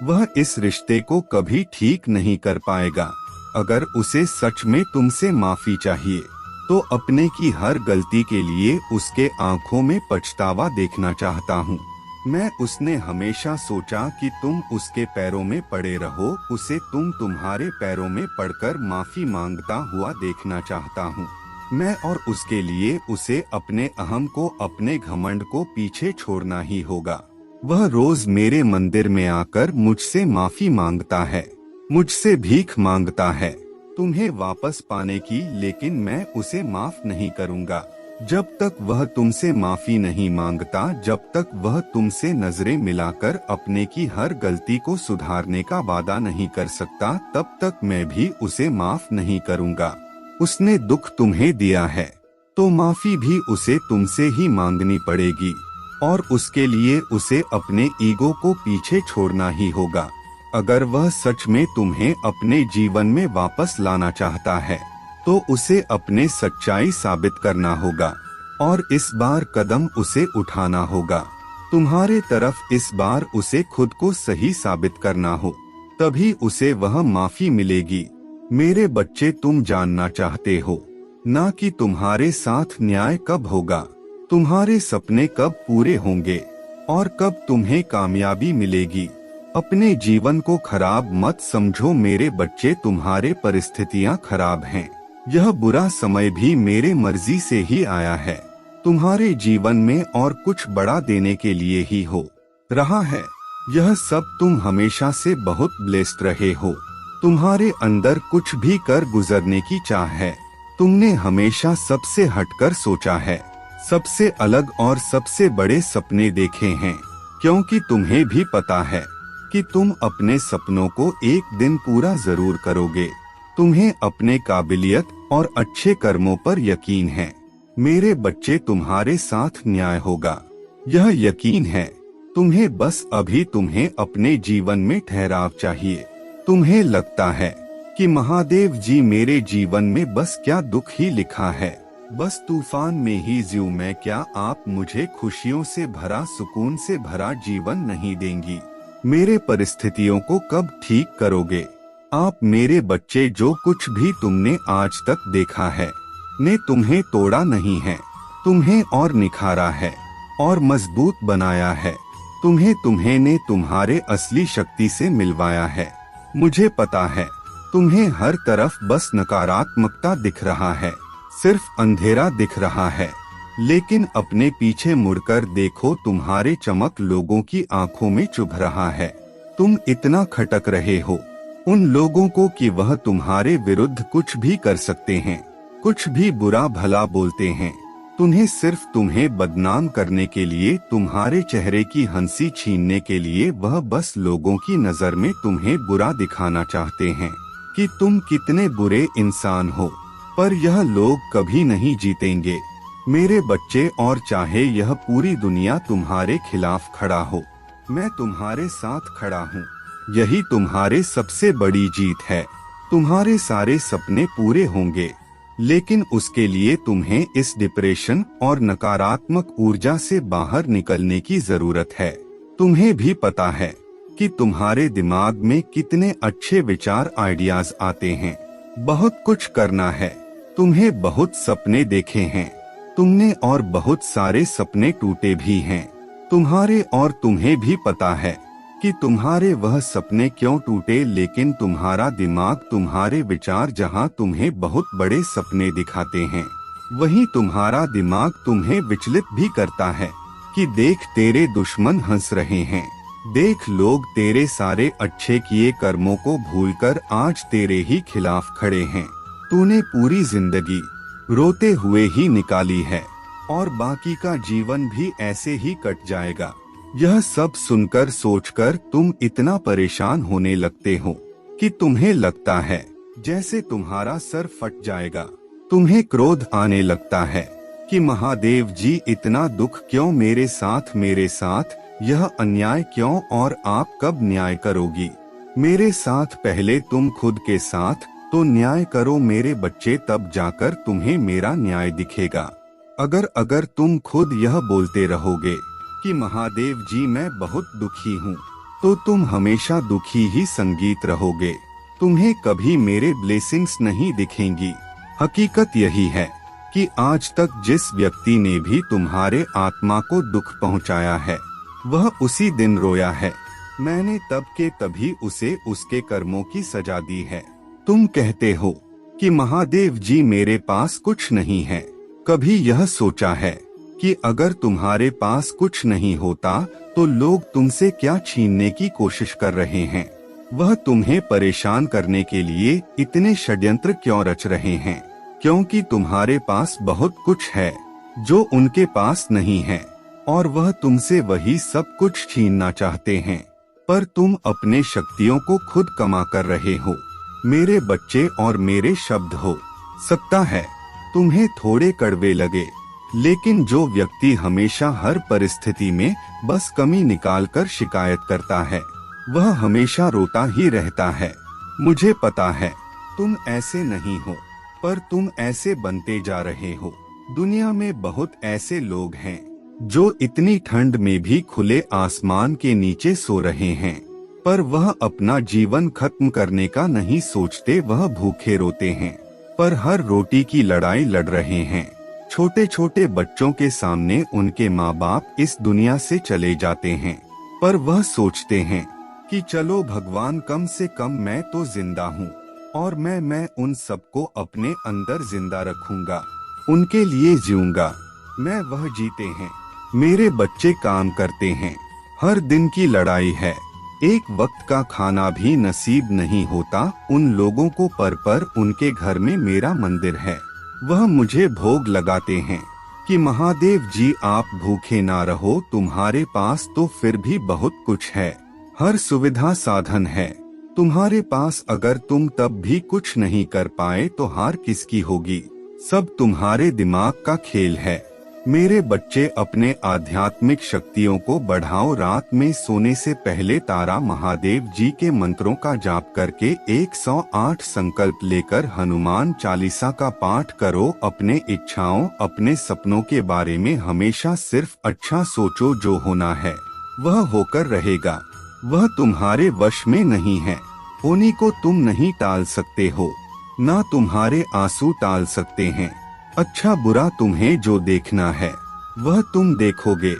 वह इस रिश्ते को कभी ठीक नहीं कर पाएगा। अगर उसे सच में तुमसे माफी चाहिए, तो अपने की हर गलती के लिए उसके आंखों में पछतावा देखना चाहता हूँ मैं। उसने हमेशा सोचा कि तुम उसके पैरों में पड़े रहो, उसे तुम्हारे पैरों में पड़कर माफी मांगता हुआ देखना चाहता हूँ मैं। और उसके लिए उसे अपने अहम को, अपने घमंड को पीछे छोड़ना ही होगा। वह रोज मेरे मंदिर में आकर मुझसे माफी मांगता है, मुझसे भीख मांगता है तुम्हें वापस पाने की, लेकिन मैं उसे माफ नहीं करूँगा। जब तक वह तुमसे माफी नहीं मांगता, जब तक वह तुमसे नजरें मिलाकर अपने की हर गलती को सुधारने का वादा नहीं कर सकता, तब तक मैं भी उसे माफ नहीं करूँगा। उसने दुख तुम्हें दिया है, तो माफी भी उसे तुमसे ही मांगनी पड़ेगी, और उसके लिए उसे अपने ईगो को पीछे छोड़ना ही होगा। अगर वह सच में तुम्हें अपने जीवन में वापस लाना चाहता है, तो उसे अपने सच्चाई साबित करना होगा, और इस बार कदम उसे उठाना होगा। तुम्हारे तरफ इस बार उसे खुद को सही साबित करना हो, तभी उसे वह माफी मिलेगी। मेरे बच्चे, तुम जानना चाहते हो ना कि तुम्हारे साथ न्याय कब होगा, तुम्हारे सपने कब पूरे होंगे, और कब तुम्हें कामयाबी मिलेगी। अपने जीवन को खराब मत समझो मेरे बच्चे, तुम्हारे परिस्थितियां खराब हैं। यह बुरा समय भी मेरे मर्जी से ही आया है, तुम्हारे जीवन में और कुछ बड़ा देने के लिए ही हो रहा है। यह सब तुम हमेशा से बहुत ब्लेस्ड रहे हो। तुम्हारे अंदर कुछ भी कर गुजरने की चाह है। तुमने हमेशा सबसे हटकर सोचा है, सबसे अलग और सबसे बड़े सपने देखे हैं, क्योंकि तुम्हें भी पता है कि तुम अपने सपनों को एक दिन पूरा जरूर करोगे। तुम्हें अपने काबिलियत और अच्छे कर्मों पर यकीन है। मेरे बच्चे, तुम्हारे साथ न्याय होगा, यह यकीन है। तुम्हें बस अभी तुम्हें अपने जीवन में ठहराव चाहिए। तुम्हें लगता है कि महादेव जी, मेरे जीवन में बस क्या दुख ही लिखा है, बस तूफान में ही जीऊं मैं क्या, आप मुझे खुशियों से भरा, सुकून से भरा जीवन नहीं देंगी। मेरे परिस्थितियों को कब ठीक करोगे? आप मेरे बच्चे, जो कुछ भी तुमने आज तक देखा है ने तुम्हें तोड़ा नहीं है, तुम्हें और निखारा है और मजबूत बनाया है। तुम्हें ने तुम्हारे असली शक्ति से मिलवाया है। मुझे पता है तुम्हें हर तरफ बस नकारात्मकता दिख रहा है, सिर्फ अंधेरा दिख रहा है, लेकिन अपने पीछे मुड़कर देखो, तुम्हारे चमक लोगों की आंखों में चुभ रहा है। तुम इतना खटक रहे हो उन लोगों को कि वह तुम्हारे विरुद्ध कुछ भी कर सकते हैं, कुछ भी बुरा भला बोलते हैं। सिर्फ तुम्हें बदनाम करने के लिए, तुम्हारे चेहरे की हंसी छीनने के लिए, वह बस लोगों की नजर में तुम्हें बुरा दिखाना चाहते हैं कि तुम कितने बुरे इंसान हो। पर यह लोग कभी नहीं जीतेंगे मेरे बच्चे, और चाहे यह पूरी दुनिया तुम्हारे खिलाफ खड़ा हो, मैं तुम्हारे साथ खड़ा हूँ। यही तुम्हारे सबसे बड़ी जीत है। तुम्हारे सारे सपने पूरे होंगे, लेकिन उसके लिए तुम्हें इस डिप्रेशन और नकारात्मक ऊर्जा से बाहर निकलने की जरूरत है। तुम्हें भी पता है कि तुम्हारे दिमाग में कितने अच्छे विचार, आइडियाज आते हैं। बहुत कुछ करना है। तुम्हें बहुत सपने देखे हैं तुमने, और बहुत सारे सपने टूटे भी हैं तुम्हारे, और तुम्हें भी पता है कि तुम्हारे वह सपने क्यों टूटे, लेकिन तुम्हारा दिमाग, तुम्हारे विचार जहां तुम्हें बहुत बड़े सपने दिखाते हैं, वहीं तुम्हारा दिमाग तुम्हें विचलित भी करता है कि देख, तेरे दुश्मन हंस रहे हैं, देख, लोग तेरे सारे अच्छे किए कर्मों को भूलकर आज तेरे ही खिलाफ खड़े हैं। तूने पूरी जिंदगी रोते हुए ही निकाली है, और बाकी का जीवन भी ऐसे ही कट जाएगा। यह सब सुनकर, सोचकर तुम इतना परेशान होने लगते हो कि तुम्हें लगता है जैसे तुम्हारा सर फट जाएगा। तुम्हें क्रोध आने लगता है कि महादेव जी, इतना दुख क्यों मेरे साथ, यह अन्याय क्यों, और आप कब न्याय करोगी मेरे साथ? पहले तुम खुद के साथ तो न्याय करो मेरे बच्चे, तब जाकर तुम्हें मेरा न्याय दिखेगा। अगर तुम खुद यह बोलते रहोगे कि महादेव जी, मैं बहुत दुखी हूँ, तो तुम हमेशा दुखी ही संगीत रहोगे। तुम्हें कभी मेरे ब्लेसिंग्स नहीं दिखेंगी। हकीकत यही है कि आज तक जिस व्यक्ति ने भी तुम्हारे आत्मा को दुख पहुँचाया है, वह उसी दिन रोया है। मैंने तब के तभी उसे उसके कर्मों की सजा दी है। तुम कहते हो कि महादेव जी, मेरे पास कुछ नहीं है। कभी यह सोचा है कि अगर तुम्हारे पास कुछ नहीं होता तो लोग तुमसे क्या छीनने की कोशिश कर रहे हैं? वह तुम्हें परेशान करने के लिए इतने षड्यंत्र क्यों रच रहे हैं? क्योंकि तुम्हारे पास बहुत कुछ है जो उनके पास नहीं है, और वह तुमसे वही सब कुछ छीनना चाहते हैं। पर तुम अपने शक्तियों को खुद कमा कर रहे हो मेरे बच्चे, और मेरे शब्द हो सकता है तुम्हें थोड़े कड़वे लगे, लेकिन जो व्यक्ति हमेशा हर परिस्थिति में बस कमी निकालकर शिकायत करता है, वह हमेशा रोता ही रहता है। मुझे पता है तुम ऐसे नहीं हो, पर तुम ऐसे बनते जा रहे हो। दुनिया में बहुत ऐसे लोग हैं जो इतनी ठंड में भी खुले आसमान के नीचे सो रहे हैं, पर वह अपना जीवन खत्म करने का नहीं सोचते। वह भूखे रोते हैं, पर हर रोटी की लड़ाई लड़ रहे हैं। छोटे छोटे बच्चों के सामने उनके माँ बाप इस दुनिया से चले जाते हैं, पर वह सोचते हैं कि चलो भगवान, कम से कम मैं तो जिंदा हूँ, और मैं उन सबको अपने अंदर जिंदा रखूंगा, उनके लिए जीऊंगा। मैं वह जीते हैं, मेरे बच्चे काम करते हैं, हर दिन की लड़ाई है। एक वक्त का खाना भी नसीब नहीं होता उन लोगों को, पर उनके घर में मेरा मंदिर है। वह मुझे भोग लगाते हैं कि महादेव जी आप भूखे ना रहो, तुम्हारे पास तो फिर भी बहुत कुछ है, हर सुविधा साधन है तुम्हारे पास। अगर तुम तब भी कुछ नहीं कर पाए तो हार किसकी होगी? सब तुम्हारे दिमाग का खेल है। मेरे बच्चे, अपने आध्यात्मिक शक्तियों को बढ़ाओ। रात में सोने से पहले तारा महादेव जी के मंत्रों का जाप करके 108 संकल्प लेकर हनुमान चालीसा का पाठ करो। अपने इच्छाओं, अपने सपनों के बारे में हमेशा सिर्फ अच्छा सोचो। जो होना है वह होकर रहेगा, वह तुम्हारे वश में नहीं है। होने को तुम नहीं टाल सकते हो, ना तुम्हारे आंसू टाल सकते हैं। अच्छा बुरा तुम्हें जो देखना है वह तुम देखोगे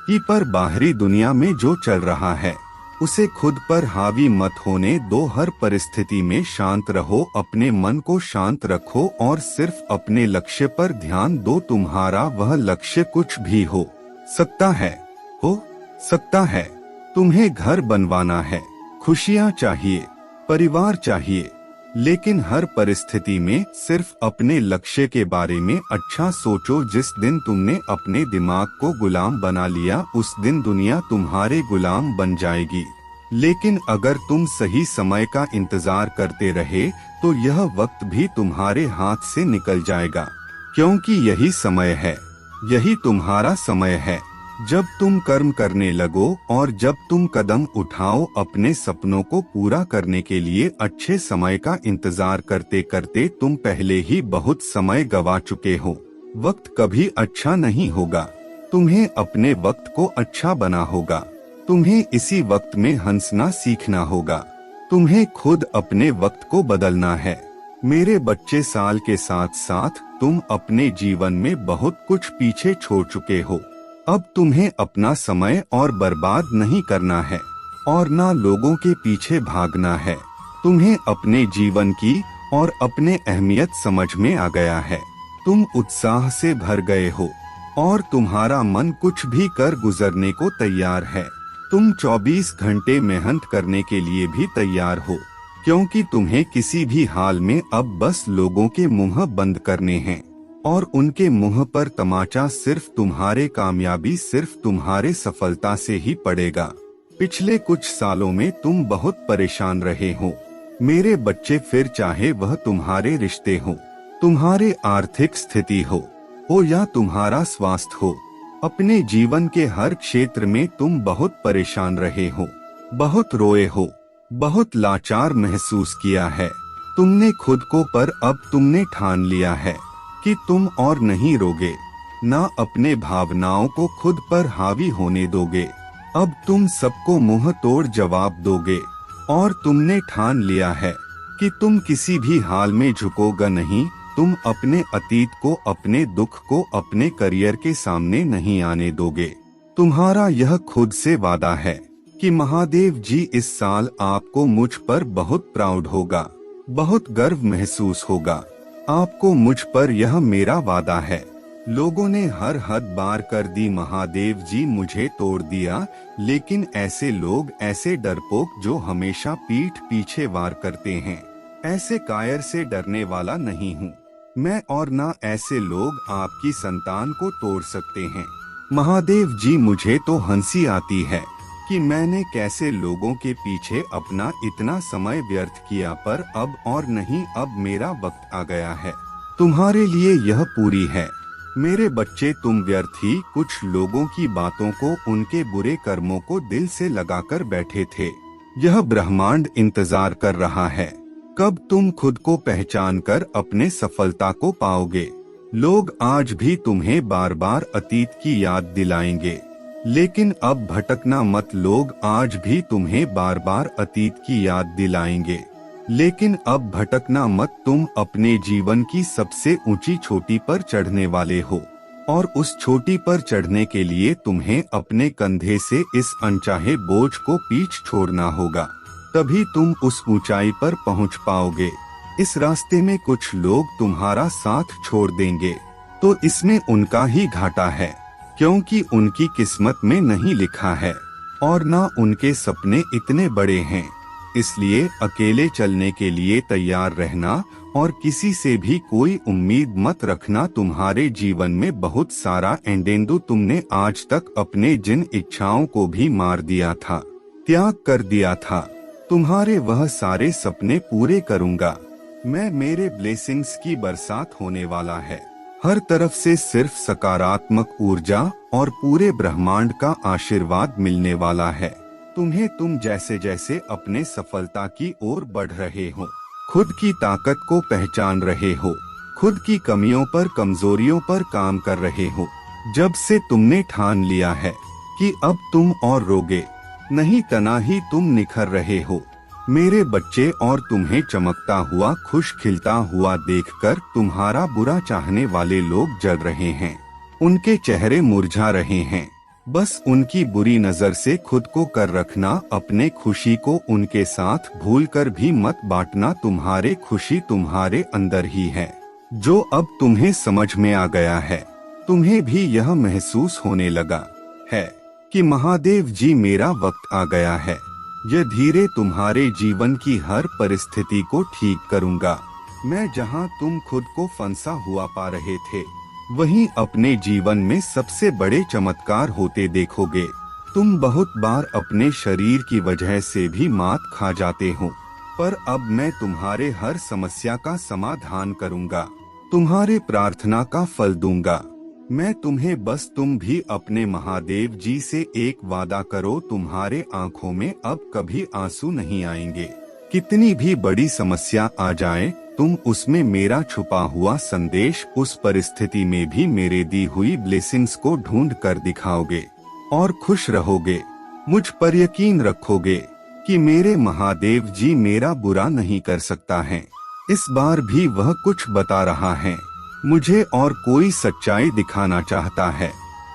ही, पर बाहरी दुनिया में जो चल रहा है उसे खुद पर हावी मत होने दो। हर परिस्थिति में शांत रहो, अपने मन को शांत रखो और सिर्फ अपने लक्ष्य पर ध्यान दो। तुम्हारा वह लक्ष्य कुछ भी हो सकता है। तुम्हें घर बनवाना है, खुशियाँ चाहिए, परिवार चाहिए, लेकिन हर परिस्थिति में सिर्फ अपने लक्ष्य के बारे में अच्छा सोचो। जिस दिन तुमने अपने दिमाग को गुलाम बना लिया उस दिन दुनिया तुम्हारे गुलाम बन जाएगी। लेकिन अगर तुम सही समय का इंतजार करते रहे तो यह वक्त भी तुम्हारे हाथ से निकल जाएगा, क्योंकि यही समय है, यही तुम्हारा समय है। जब तुम कर्म करने लगो और जब तुम कदम उठाओ अपने सपनों को पूरा करने के लिए, अच्छे समय का इंतजार करते करते तुम पहले ही बहुत समय गवा चुके हो। वक्त कभी अच्छा नहीं होगा, तुम्हें अपने वक्त को अच्छा बना होगा। तुम्हें इसी वक्त में हंसना सीखना होगा, तुम्हें खुद अपने वक्त को बदलना है। मेरे बच्चे, साल के साथ साथ तुम अपने जीवन में बहुत कुछ पीछे छोड़ चुके हो। अब तुम्हें अपना समय और बर्बाद नहीं करना है और ना लोगों के पीछे भागना है। तुम्हें अपने जीवन की और अपने अहमियत समझ में आ गया है। तुम उत्साह से भर गए हो और तुम्हारा मन कुछ भी कर गुजरने को तैयार है। तुम 24 घंटे मेहनत करने के लिए भी तैयार हो, क्योंकि तुम्हें किसी भी हाल में अब बस लोगों के मुंह बंद करने हैं और उनके मुंह पर तमाचा सिर्फ तुम्हारे कामयाबी, सिर्फ तुम्हारे सफलता से ही पड़ेगा। पिछले कुछ सालों में तुम बहुत परेशान रहे हो मेरे बच्चे, फिर चाहे वह तुम्हारे रिश्ते हो, तुम्हारे आर्थिक स्थिति हो या तुम्हारा स्वास्थ्य हो। अपने जीवन के हर क्षेत्र में तुम बहुत परेशान रहे हो, बहुत रोए हो, बहुत लाचार महसूस किया है तुमने खुद को, पर अब तुमने ठान लिया है कि तुम और नहीं रोगे, ना अपने भावनाओं को खुद पर हावी होने दोगे। अब तुम सबको मुंह तोड़ जवाब दोगे और तुमने ठान लिया है कि तुम किसी भी हाल में झुकोगा नहीं। तुम अपने अतीत को, अपने दुख को अपने करियर के सामने नहीं आने दोगे। तुम्हारा यह खुद से वादा है कि महादेव जी इस साल आपको मुझ पर बहुत प्राउड होगा, बहुत गर्व महसूस होगा। आपको मुझ पर, यह मेरा वादा है। लोगों ने हर हद पार कर दी, महादेव जी मुझे तोड़ दिया, लेकिन ऐसे लोग, ऐसे डरपोक जो हमेशा पीठ पीछे वार करते हैं, ऐसे कायर से डरने वाला नहीं हूँ मैं, और ना ऐसे लोग आपकी संतान को तोड़ सकते हैं। महादेव जी मुझे तो हंसी आती है कि मैंने कैसे लोगों के पीछे अपना इतना समय व्यर्थ किया, पर अब और नहीं, अब मेरा वक्त आ गया है। तुम्हारे लिए यह पूरी है मेरे बच्चे। तुम व्यर्थ ही कुछ लोगों की बातों को, उनके बुरे कर्मों को दिल से लगाकर बैठे थे। यह ब्रह्मांड इंतजार कर रहा है कब तुम खुद को पहचान कर अपने सफलता को पाओगे। लोग आज भी तुम्हें बार बार अतीत की याद दिलाएंगे, लेकिन अब भटकना मत। लोग आज भी तुम्हें बार बार अतीत की याद दिलाएंगे, लेकिन अब भटकना मत। तुम अपने जीवन की सबसे ऊंची चोटी पर चढ़ने वाले हो और उस चोटी पर चढ़ने के लिए तुम्हें अपने कंधे से इस अनचाहे बोझ को पीछे छोड़ना होगा, तभी तुम उस ऊंचाई पर पहुंच पाओगे। इस रास्ते में कुछ लोग तुम्हारा साथ छोड़ देंगे तो इसमें उनका ही घाटा है, क्योंकि उनकी किस्मत में नहीं लिखा है और ना उनके सपने इतने बड़े हैं। इसलिए अकेले चलने के लिए तैयार रहना और किसी से भी कोई उम्मीद मत रखना। तुम्हारे जीवन में बहुत सारा एंडेंदु, तुमने आज तक अपने जिन इच्छाओं को भी मार दिया था, त्याग कर दिया था, तुम्हारे वह सारे सपने पूरे करूंगा मैं। मेरे ब्लेसिंग्स की बरसात होने वाला है। हर तरफ से सिर्फ सकारात्मक ऊर्जा और पूरे ब्रह्मांड का आशीर्वाद मिलने वाला है तुम्हें। तुम जैसे जैसे अपने सफलता की ओर बढ़ रहे हो, खुद की ताकत को पहचान रहे हो, खुद की कमियों पर, कमजोरियों पर काम कर रहे हो। जब से तुमने ठान लिया है कि अब तुम और रोगे नहीं, तना ही तुम निखर रहे हो मेरे बच्चे। और तुम्हें चमकता हुआ, खुश खिलता हुआ देखकर तुम्हारा बुरा चाहने वाले लोग जल रहे हैं, उनके चेहरे मुरझा रहे हैं। बस उनकी बुरी नजर से खुद को कर रखना। अपने खुशी को उनके साथ भूलकर भी मत बांटना। तुम्हारे खुशी तुम्हारे अंदर ही है, जो अब तुम्हें समझ में आ गया है। तुम्हें भी यह महसूस होने लगा है कि महादेव जी, मेरा वक्त आ गया है। यह धीरे तुम्हारे जीवन की हर परिस्थिति को ठीक करूंगा मैं। जहां तुम खुद को फंसा हुआ पा रहे थे, वहीं अपने जीवन में सबसे बड़े चमत्कार होते देखोगे। तुम बहुत बार अपने शरीर की वजह से भी मात खा जाते हो, पर अब मैं तुम्हारे हर समस्या का समाधान करूंगा, तुम्हारे प्रार्थना का फल दूंगा मैं तुम्हें। बस तुम भी अपने महादेव जी से एक वादा करो, तुम्हारे आंखों में अब कभी आंसू नहीं आएंगे। कितनी भी बड़ी समस्या आ जाए, तुम उसमें मेरा छुपा हुआ संदेश, उस परिस्थिति में भी मेरे दी हुई ब्लेसिंग्स को ढूंढ कर दिखाओगे और खुश रहोगे। मुझ पर यकीन रखोगे कि मेरे महादेव जी मेरा बुरा नहीं कर सकता है। इस बार भी वह कुछ बता रहा है मुझे और कोई सच्चाई दिखाना चाहता है।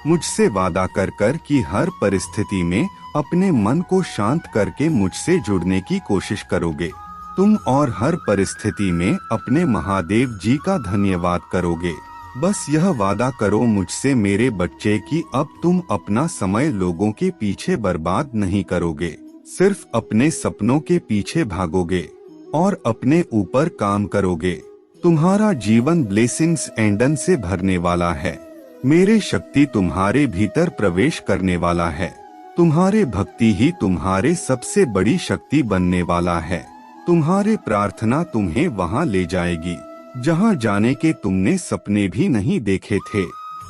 मुझसे वादा कर कर कि हर परिस्थिति में अपने मन को शांत करके मुझसे जुड़ने की कोशिश करोगे तुम, और हर परिस्थिति में अपने महादेव जी का धन्यवाद करोगे। बस यह वादा करो मुझसे मेरे बच्चे कि अब तुम अपना समय लोगों के पीछे बर्बाद नहीं करोगे, सिर्फ अपने सपनों के पीछे भागोगे और अपने ऊपर काम करोगे। तुम्हारा जीवन ब्लेसिंग्स एंडन से भरने वाला है। मेरे शक्ति तुम्हारे भीतर प्रवेश करने वाला है। तुम्हारे भक्ति ही तुम्हारे सबसे बड़ी शक्ति बनने वाला है। तुम्हारे प्रार्थना तुम्हें वहां ले जाएगी जहां जाने के तुमने सपने भी नहीं देखे थे।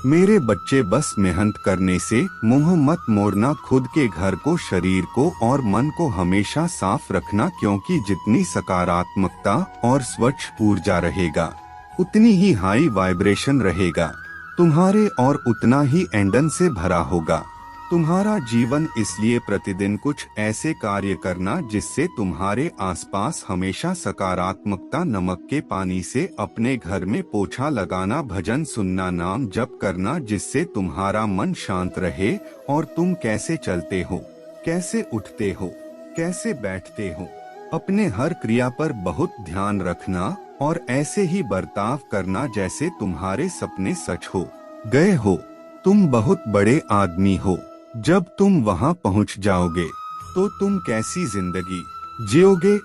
मेरे बच्चे, बस मेहनत करने से मुंह मत मोड़ना। खुद के घर को, शरीर को और मन को हमेशा साफ रखना, क्योंकि जितनी सकारात्मकता और स्वच्छ ऊर्जा रहेगा, उतनी ही हाई वाइब्रेशन रहेगा तुम्हारे और उतना ही एंडन से भरा होगा तुम्हारा जीवन। इसलिए प्रतिदिन कुछ ऐसे कार्य करना जिससे तुम्हारे आसपास हमेशा सकारात्मकता। नमक के पानी से अपने घर में पोछा लगाना, भजन सुनना, नाम जप करना, जिससे तुम्हारा मन शांत रहे। और तुम कैसे चलते हो, कैसे उठते हो, कैसे बैठते हो, अपने हर क्रिया पर बहुत ध्यान रखना और ऐसे ही बर्ताव करना जैसे तुम्हारे सपने सच हो गए हो। तुम बहुत बड़े आदमी हो। जब तुम वहां पहुंच जाओगे तो तुम कैसी जिंदगी जियोगे,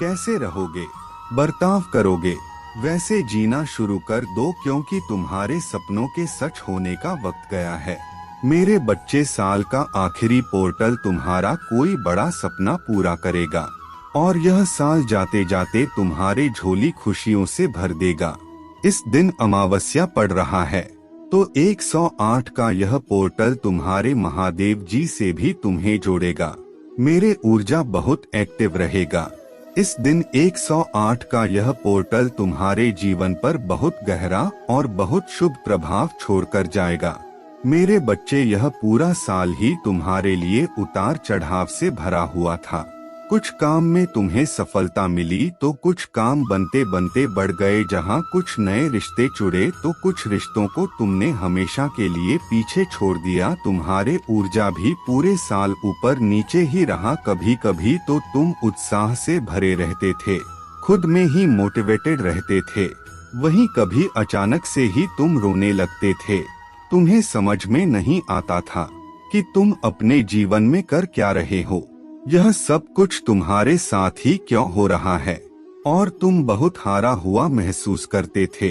कैसे रहोगे, बर्ताव करोगे, वैसे जीना शुरू कर दो, क्योंकि तुम्हारे सपनों के सच होने का वक्त गया है। मेरे बच्चे, साल का आखिरी पोर्टल तुम्हारा कोई बड़ा सपना पूरा करेगा और यह साल जाते जाते तुम्हारे झोली खुशियों से भर देगा। इस दिन अमावस्या पड़ रहा है, तो 108 का यह पोर्टल तुम्हारे महादेव जी से भी तुम्हें जोड़ेगा। मेरे ऊर्जा बहुत एक्टिव रहेगा। इस दिन 108 का यह पोर्टल तुम्हारे जीवन पर बहुत गहरा और बहुत शुभ प्रभाव छोड़कर जाएगा। मेरे बच्चे, यह पूरा साल ही तुम्हारे लिए उतार चढ़ाव से भरा हुआ था। कुछ काम में तुम्हें सफलता मिली तो कुछ काम बनते बनते बढ़ गए। जहां कुछ नए रिश्ते जुड़े तो कुछ रिश्तों को तुमने हमेशा के लिए पीछे छोड़ दिया। तुम्हारे ऊर्जा भी पूरे साल ऊपर नीचे ही रहा। कभी कभी तो तुम उत्साह से भरे रहते थे, खुद में ही मोटिवेटेड रहते थे, वहीं कभी अचानक से ही तुम रोने लगते थे। तुम्हें समझ में नहीं आता था कि तुम अपने जीवन में कर क्या रहे हो। यह सब कुछ तुम्हारे साथ ही क्यों हो रहा है और तुम बहुत हारा हुआ महसूस करते थे।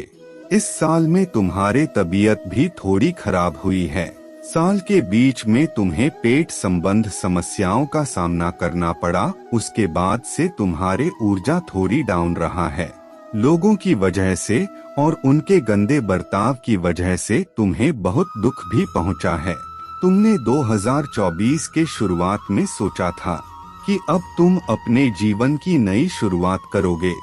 इस साल में तुम्हारे तबीयत भी थोड़ी खराब हुई है। साल के बीच में तुम्हें पेट संबंध समस्याओं का सामना करना पड़ा। उसके बाद से तुम्हारे ऊर्जा थोड़ी डाउन रहा है। लोगों की वजह से और उनके गंदे बर्ताव की वजह से तुम्हें बहुत दुख भी पहुंचा है। तुमने 2024 के शुरुआत में सोचा था कि अब तुम अपने जीवन की नई शुरुआत करोगे,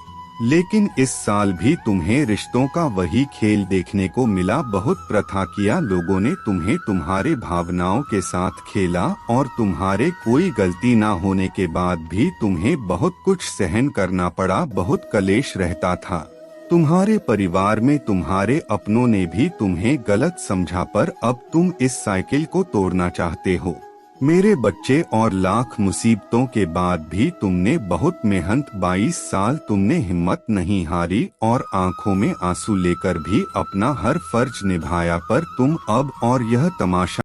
लेकिन इस साल भी तुम्हें रिश्तों का वही खेल देखने को मिला। बहुत प्रथा किया लोगों ने तुम्हें तुम्हारे भावनाओं के साथ खेला और तुम्हारे कोई गलती ना होने के बाद भी तुम्हें बहुत कुछ सहन करना पड़ा। बहुत कलेश रहता था। तुम्हारे परिवार में तुम्हारे अपनों ने भी तुम्हें गलत समझा, पर अब तुम इस साइकिल को तोड़ना चाहते हो। मेरे बच्चे, और लाख मुसीबतों के बाद भी तुमने बहुत मेहनत 22 साल तुमने हिम्मत नहीं हारी और आंखों में आंसू लेकर भी अपना हर फर्ज निभाया, पर तुम अब और यह तमाशा